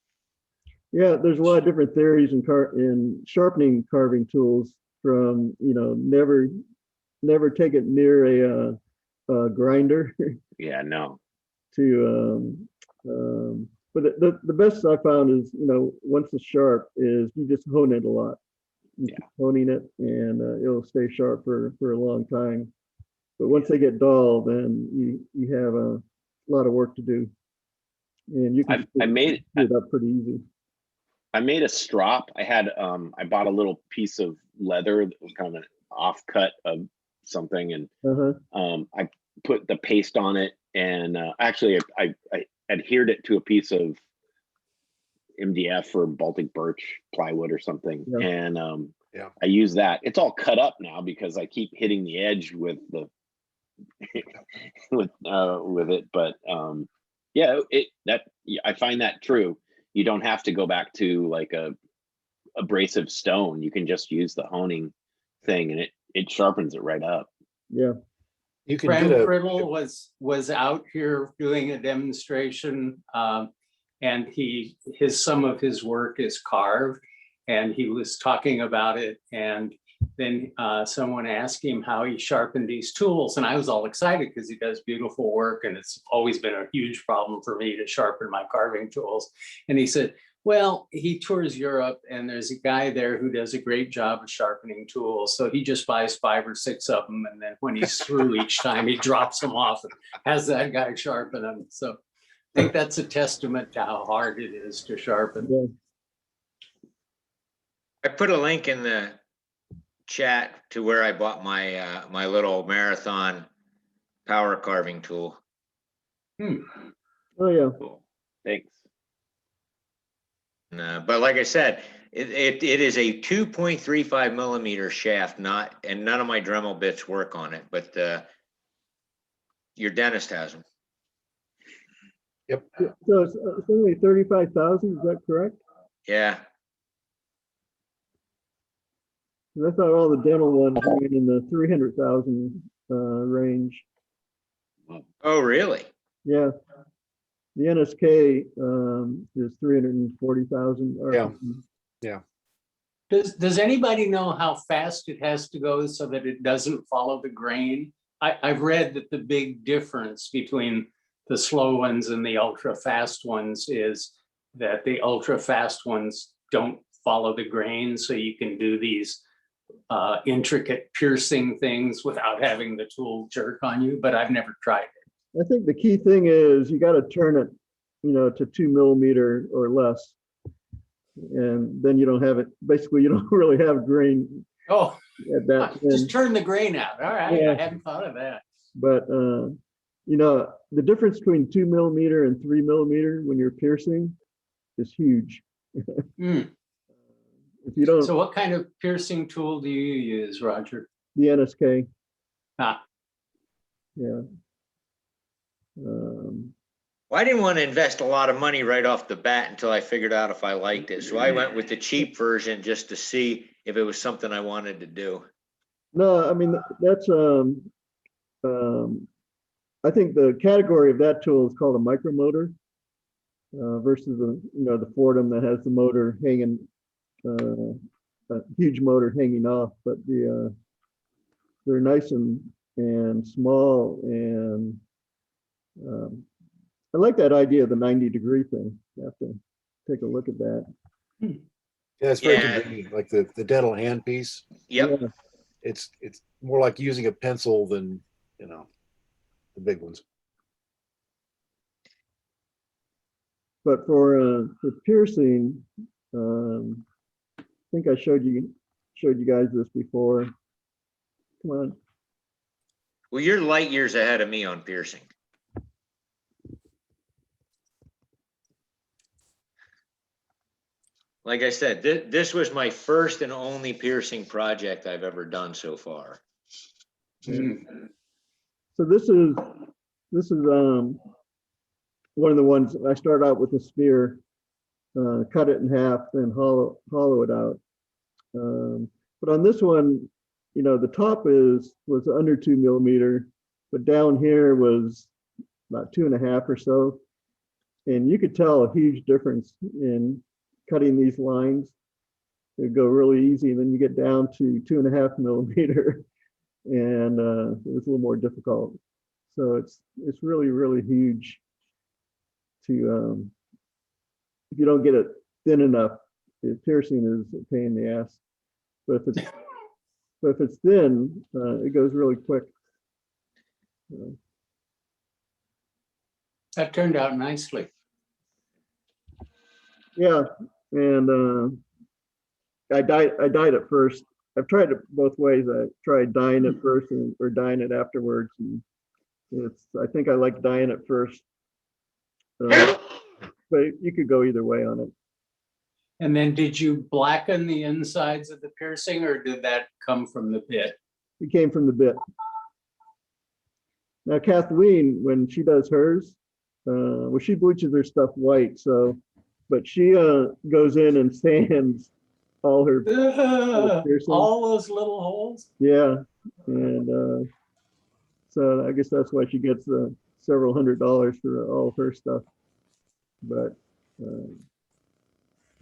Yeah, there's a lot of different theories in sharpening carving tools, from never take it near a grinder. Yeah, no. To but the best I found is, once it's sharp, is you just hone it a lot. you Yeah. keep honing it, and it'll stay sharp for a long time. But once they get dull, then you have a lot of work to do, and you can I made it up pretty easy. I made a strop. I had I bought a little piece of leather that was kind of an offcut of something, and I put the paste on it, and actually I adhered it to a piece of MDF or Baltic birch plywood or something, Yeah. and Yeah. I use that. It's all cut up now because I keep hitting the edge with the with it, but yeah, I find that true. You don't have to go back to like a abrasive stone. You can just use the honing thing, and it sharpens it right up. Yeah. You can Graham get a, Priddle was out here doing a demonstration, and some of his work is carved, and he was talking about it, and then someone asked him how he sharpened these tools, and I was all excited because he does beautiful work, and it's always been a huge problem for me to sharpen my carving tools. And he said, well, he tours Europe, and there's a guy there who does a great job of sharpening tools. So he just buys 5 or 6 of them, and then when he's through each time, he drops them off and has that guy sharpen them. So I think that's a testament to how hard it is to sharpen. Yeah. I put a link in the chat to where I bought my my little marathon power carving tool. Oh yeah. Cool. Thanks. But like I said, it is a 2.35 millimeter shaft, and none of my Dremel bits work on it, but your dentist has them. yep. So it's only 35,000. Is that correct? Yeah. 'Cause I thought all the dental ones were in the 300,000 range. Oh, really? Yeah. The NSK is 340,000. Yeah. Does anybody know how fast it has to go so that it doesn't follow the grain? I've read that the big difference between the slow ones and the ultra fast ones is that the ultra fast ones don't follow the grain, so you can do these intricate piercing things without having the tool jerk on you, but I've never tried it. I think the key thing is you got to turn it, to 2 millimeter or less. And then you don't have it, basically you don't really have grain Oh, at that just end. turn the grain out. All right, Yeah. I hadn't thought of that. But, the difference between 2 millimeter and 3 millimeter when you're piercing is huge. Hmm. If you don't, So what kind of piercing tool do you use, Roger? the NSK, Ah, yeah. Well, I didn't want to invest a lot of money right off the bat until I figured out if I liked it. So I went with the cheap version just to see if it was something I wanted to do. No, I mean, that's, I think the category of that tool is called a micromotor versus the Fordham that has the motor hanging, a huge motor hanging off, but they're nice and small, and I like that idea of the 90-degree thing. You have to take a look at that. Yeah, it's very Yeah. convenient, like the dental handpiece. Yep. Yeah. It's more like using a pencil than, the big ones. But for piercing, I think I showed you guys this before. Come on. Well, you're light years ahead of me on piercing. Like I said, this was my first and only piercing project I've ever done so far. So this is one of the ones I started out with a spear, cut it in half, then hollow it out. But on this one, the top was under 2 millimeter, but down here was about 2.5 or so, and you could tell a huge difference in cutting these lines. It would go really easy, and then you get down to 2.5 millimeter, and it was a little more difficult. So it's really, really huge to, if you don't get it thin enough, piercing is a pain in the ass. But if it's thin, it goes really quick. That turned out nicely. Yeah, and I dyed it first. I've tried it both ways. I tried dyeing it first or dyeing it afterwards. And I think I like dyeing it first. But you could go either way on it. And then did you blacken the insides of the piercing, or did that come from the bit? It came from the bit. Now Kathleen, when she does hers, well, she bleaches her stuff white. So, but she goes in and sands all her piercings. All those little holes. Yeah, and so I guess that's why she gets several $100s for all of her stuff. But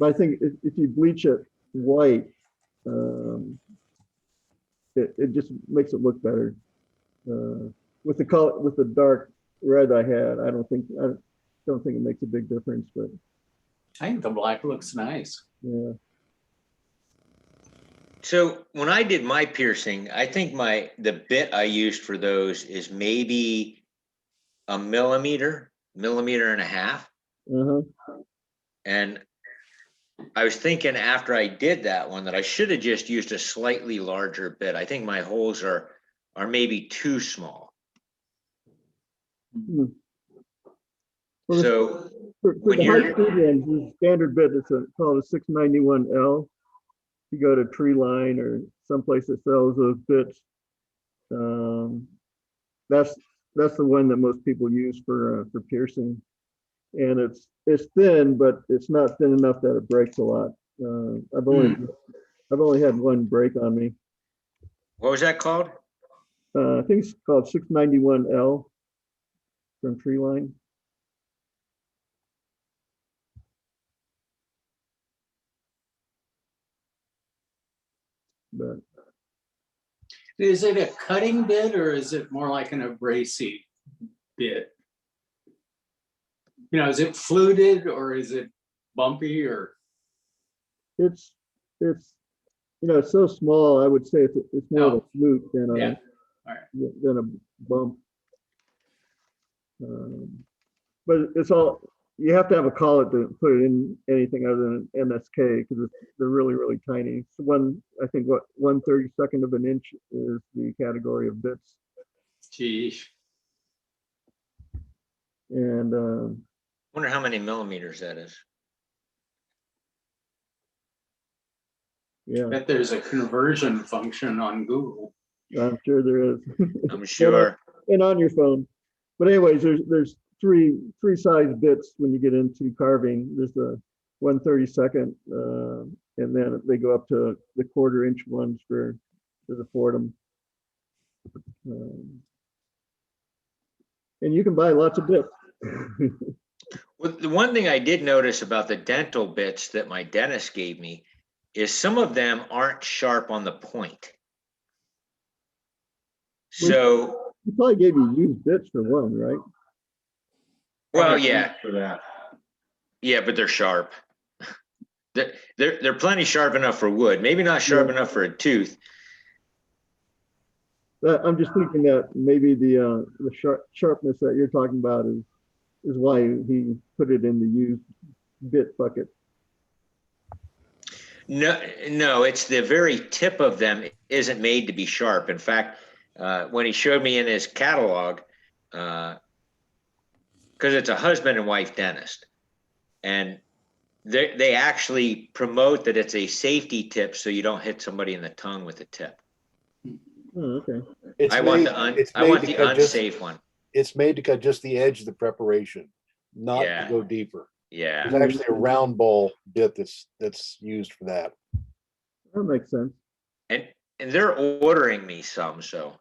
I think if you bleach it white, it just makes it look better. With the color, with the dark red I had, I don't think it makes a big difference. But I think the black looks nice. yeah. So when I did my piercing, I think the bit I used for those is maybe a millimeter and a half. Uh-huh. And I was thinking after I did that one that I should have just used a slightly larger bit. I think my holes are maybe too small. Hmm. Well, So for when the you're- high speed ones, the standard bit is called a 691L. You go to Tree Line or someplace that sells those bits. That's the one that most people use for piercing, and it's thin, but it's not thin enough that it breaks a lot. I've only had one break on me. What was that called? I think it's called 691L from Tree Line. But Is it a cutting bit or is it more like an abrasive bit? You know, is it fluted or is it bumpy or? it's it's so small. I would say it's more of a flute than Yeah. All right. than a bump. But it's all, you have to have a collet to put it in anything other than MSK because they're really, really tiny. So I think 1/32 of an inch is the category of bits. Geez. And Wonder how many millimeters that is. yeah, Bet there's a conversion function on Google. I'm sure there is. I'm sure. And on your phone. But anyways, there's three size bits when you get into carving. There's the 1/32, and then they go up to the 1/4 inch ones for the Fordham. And you can buy lots of bits. Well, the one thing I did notice about the dental bits that my dentist gave me is some of them aren't sharp on the point. So, He probably gave you used bits for one, right? well, yeah, For that. yeah, but they're sharp. They're plenty sharp enough for wood, maybe not sharp enough for a tooth. I'm just thinking that maybe the sharpness that you're talking about is why he put it in the used bit bucket. No, it's the very tip of them isn't made to be sharp. In fact, when he showed me in his catalog, because it's a husband and wife dentist, and they actually promote that it's a safety tip so you don't hit somebody in the tongue with the tip. Oh, okay. I want the unsafe one. It's made to cut just the edge of the preparation, not Yeah. to go deeper. Yeah. There's actually a round ball bit that's used for that. That makes sense. And they're ordering me some so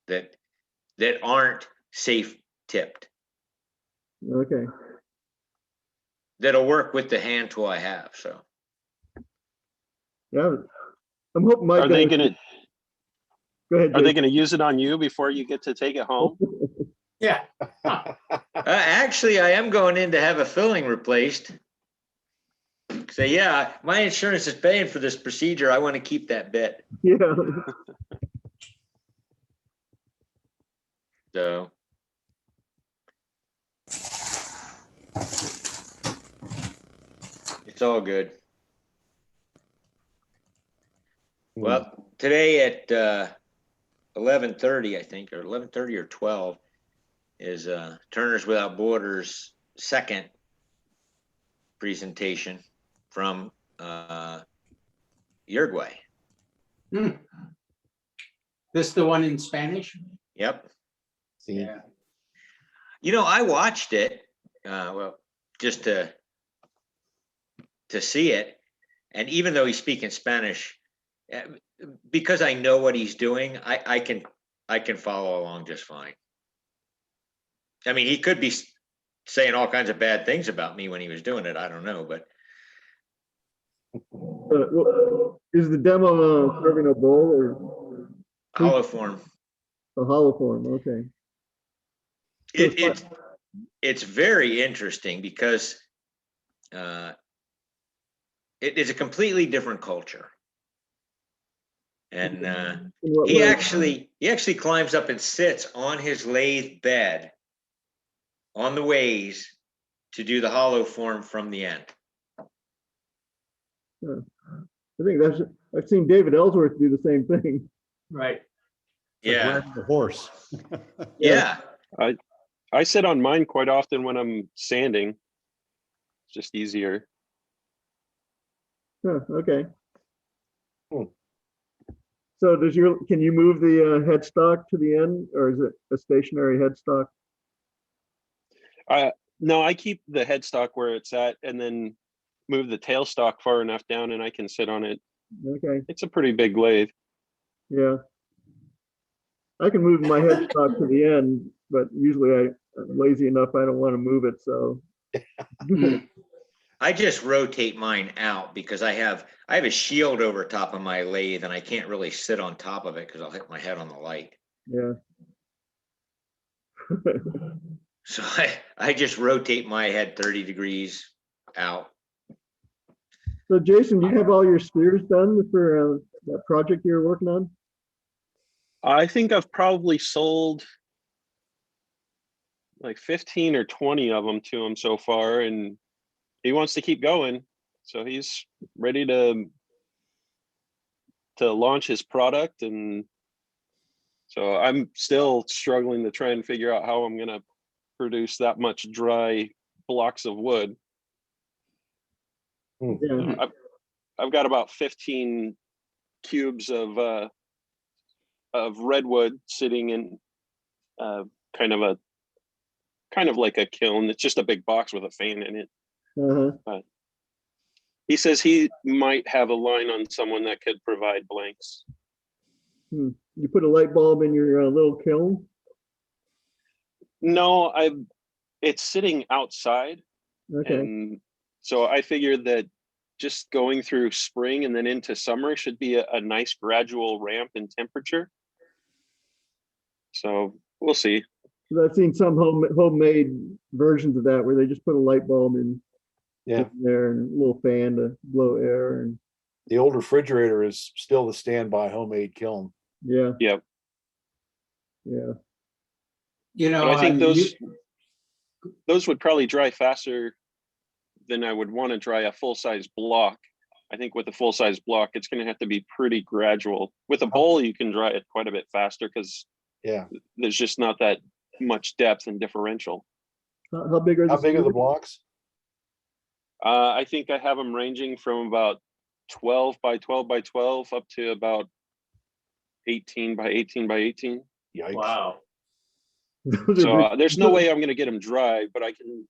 that aren't safe tipped. Okay. That'll work with the hand tool I have. So Yeah. I'm hoping my Are they dentist- gonna, Go ahead. are they Jake. gonna use it on you before you get to take it home? Yeah. actually, I am going in to have a filling replaced. Say, yeah, my insurance is paying for this procedure. I want to keep that bit. Yeah. So. It's all good. Well, today at 11:30, I think, or 11:30 or 12, is Turners Without Borders' second presentation from Uruguay. This the one in Spanish? Yep. Yeah. You know, I watched it, well, just to see it, and even though he's speaking Spanish, because I know what he's doing, I can follow along just fine. I mean, he could be saying all kinds of bad things about me when he was doing it. I don't know, but Is the demo serving a bowl or hollow form. a hollow form? Okay. It's very interesting because it is a completely different culture. And he actually climbs up and sits on his lathe bed on the ways to do the hollow form from the end. I think I've seen David Ellsworth do the same thing. Right. Yeah. The horse. Yeah. I sit on mine quite often when I'm sanding. It's just easier. Huh, okay. So can you move the headstock to the end, or is it a stationary headstock? No, I keep the headstock where it's at and then move the tailstock far enough down and I can sit on it. Okay. It's a pretty big lathe. Yeah. I can move my headstock to the end, but usually I'm lazy enough, I don't want to move it, so. I just rotate mine out because I have a shield over top of my lathe and I can't really sit on top of it because I'll hit my head on the light. Yeah. So I just rotate my head 30 degrees out. So Jason, do you have all your spheres done for that project you're working on? I think I've probably sold like 15 or 20 of them to him so far, and he wants to keep going. So he's ready to launch his product. And so I'm still struggling to try and figure out how I'm going to produce that much dry blocks of wood. Yeah. I've got about 15 cubes of redwood sitting in kind of like a kiln. It's just a big box with a fan in it. But he says he might have a line on someone that could provide blanks. You put a light bulb in your little kiln? No, it's sitting outside. Okay. And so I figured that just going through spring and then into summer should be a nice gradual ramp in temperature. So we'll see. I've seen some homemade versions of that where they just put a light bulb in there and a little fan to blow air. And the old refrigerator is still the standby homemade kiln. Yeah. Yep. Yeah. You know, but I think those would probably dry faster than I would want to dry a full-size block. I think with a full-size block, it's going to have to be pretty gradual. With a bowl, you can dry it quite a bit faster because there's just not that much depth and differential. How big are the blocks? I think I have them ranging from about 12 by 12 by 12 up to about 18 by 18 by 18. Yikes. Wow. So there's no way I'm going to get them dry, but I can,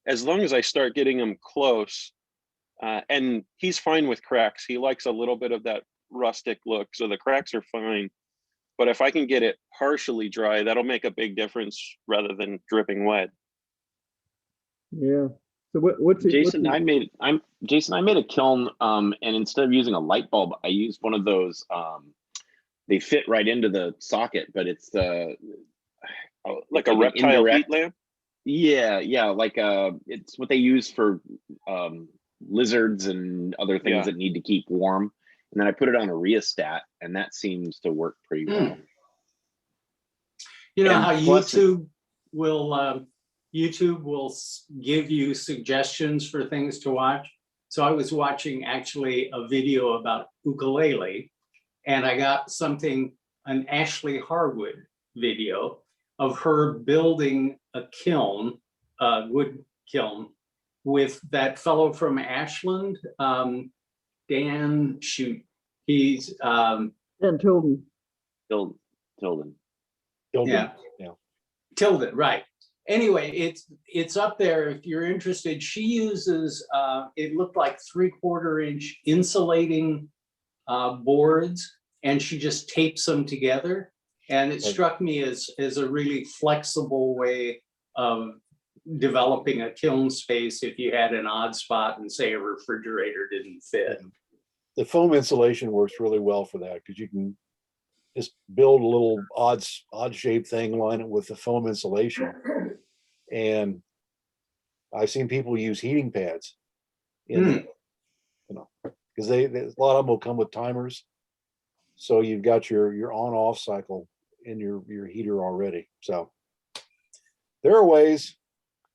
as long as I start getting them close. And he's fine with cracks. He likes a little bit of that rustic look, so the cracks are fine. But if I can get it partially dry, that'll make a big difference rather than dripping wet. Yeah. So what's Jason? I made a kiln, and instead of using a light bulb, I used one of those. They fit right into the socket, but it's like a reptile heat lamp. Yeah, like it's what they use for lizards and other things Yeah. that need to keep warm. And then I put it on a rheostat, and that seems to work pretty well. You know And how plus it- YouTube will give you suggestions for things to watch. So I was watching actually a video about ukulele, and I got an Ashley Harwood video of her building a kiln, wood kiln, with that fellow from Ashland, Dan, shoot, he's And Tilden. Tilden. yeah. Yeah. Tilden, right. Anyway, it's up there if you're interested. She uses it looked like 3/4 inch insulating boards, and she just tapes them together. And it struck me as a really flexible way of developing a kiln space if you had an odd spot and say a refrigerator didn't fit. The foam insulation works really well for that, because you can just build a little odd shaped thing, line it with the foam insulation. And I've seen people use heating pads in, because a lot of them will come with timers. So you've got your on off cycle in your heater already. So there are ways.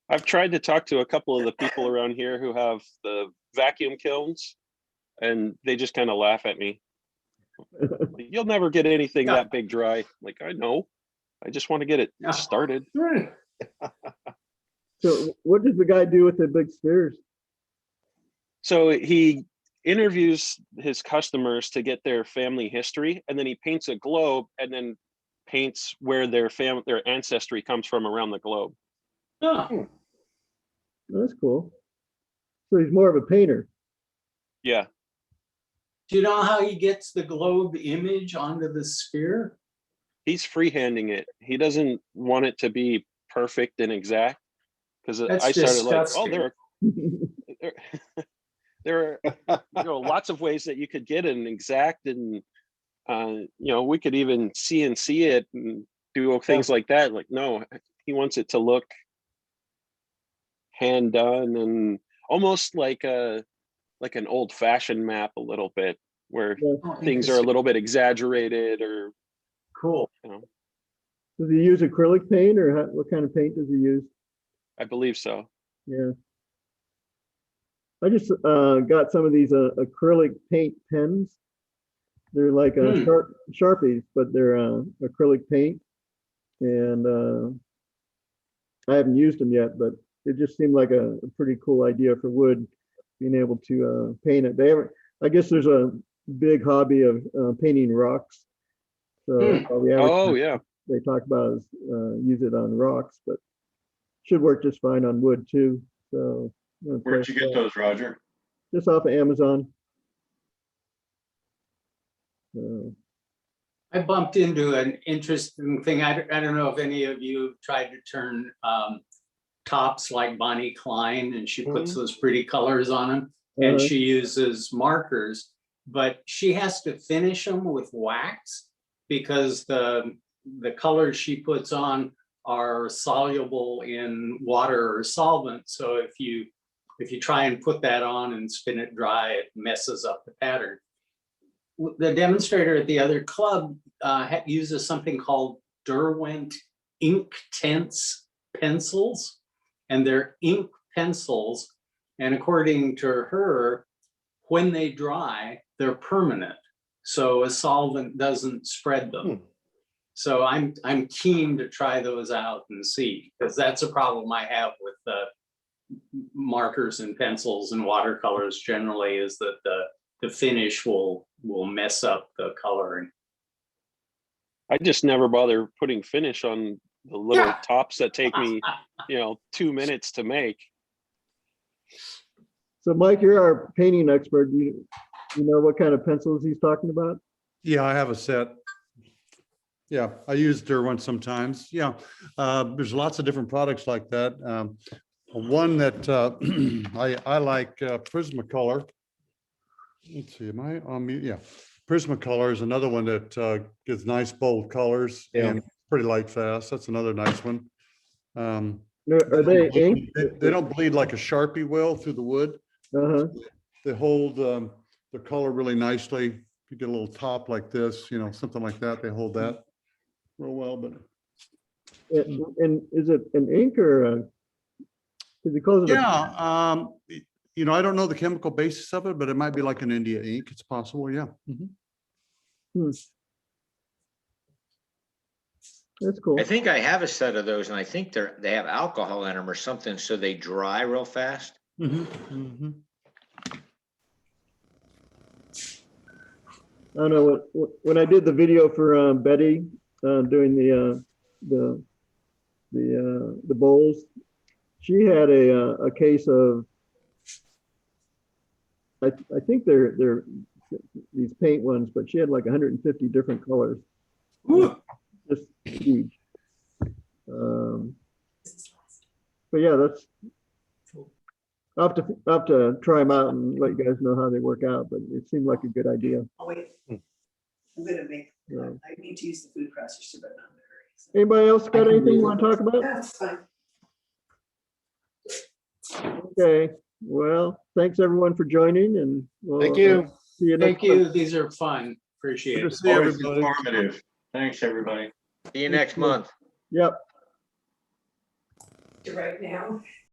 I've tried to talk to a couple of the people around here who have the vacuum kilns, and they just kind of laugh at me. You'll never get anything that big dry. Like, I know, I just want to get it started. So what does the guy do with the big spheres? So he interviews his customers to get their family history, and then he paints a globe and then paints where their ancestry comes from around the globe. Oh, That's cool. So he's more of a painter. Yeah. do you know how he gets the globe image onto the sphere? He's freehanding it. He doesn't want it to be perfect and exact, because That's I started like, disgusting. there are lots of ways that you could get an exact, and we could even CNC it and do things like that. Like, no, he wants it to look hand done and almost like an old fashioned map a little bit, where things are a little bit exaggerated or cool. Does he use acrylic paint, or what kind of paint does he use? I believe so. Yeah. I just got some of these acrylic paint pens. They're like Sharpies, but they're acrylic paint. And I haven't used them yet, but it just seemed like a pretty cool idea for wood, being able to paint it. I guess there's a big hobby of painting rocks. So they talk about is use it on rocks, but should work just fine on wood too. So where'd you get those, Roger? Just off of Amazon. I bumped into an interesting thing. I don't know if any of you have tried to turn tops like Bonnie Klein, and she puts those pretty colors on them, and she uses markers, but she has to finish them with wax because the colors she puts on are soluble in water or solvent. So if you try and put that on and spin it dry, it messes up the pattern. The demonstrator at the other club uses something called Derwent Inktense pencils, and they're ink pencils. And according to her, when they dry, they're permanent. So a solvent doesn't spread them. So I'm keen to try those out and see, because that's a problem I have with markers and pencils and watercolors generally, is that the finish will mess up the coloring. I just never bother putting finish on the little tops that take me 2 minutes to make. So Mike, you're our painting expert. You know what kind of pencils he's talking about? Yeah, I have a set. Yeah, I use Derwent sometimes. Yeah, there's lots of different products like that. One that I like, Prismacolor. Let's see, am I on mute? Yeah, Prismacolor is another one that gives nice bold colors and pretty light fast. That's another nice one. Are they ink? They don't bleed like a Sharpie will through the wood, Uh-huh. They hold the color really nicely. If you get a little top like this, you know, something like that, they hold that real well, but. And is it an ink or because he calls it Yeah, you know, I don't know the chemical basis of it, but it might be like an India ink. It's possible, yeah. Mhm. That's cool. I think I have a set of those and I think they have alcohol in them or something, so they dry real fast. Mhm. I don't know when I did the video for Betty doing the bowls, she had a case of I think they're these paint ones, but she had like 150 different colors. Just huge. But yeah, that's I'll have to try them out and let you guys know how they work out, but it seemed like a good idea. Oh, wait. I'm gonna make, Yeah. I need to use the food processor, but not very. So. Anybody else got anything you want to talk about? That's fine. Okay, well, thanks everyone for joining and we'll Thank you. see you next Thank you. time. These are fun. Appreciate Good it. to see Always everybody. informative. Thanks, everybody. See you next month. Yep. Right now.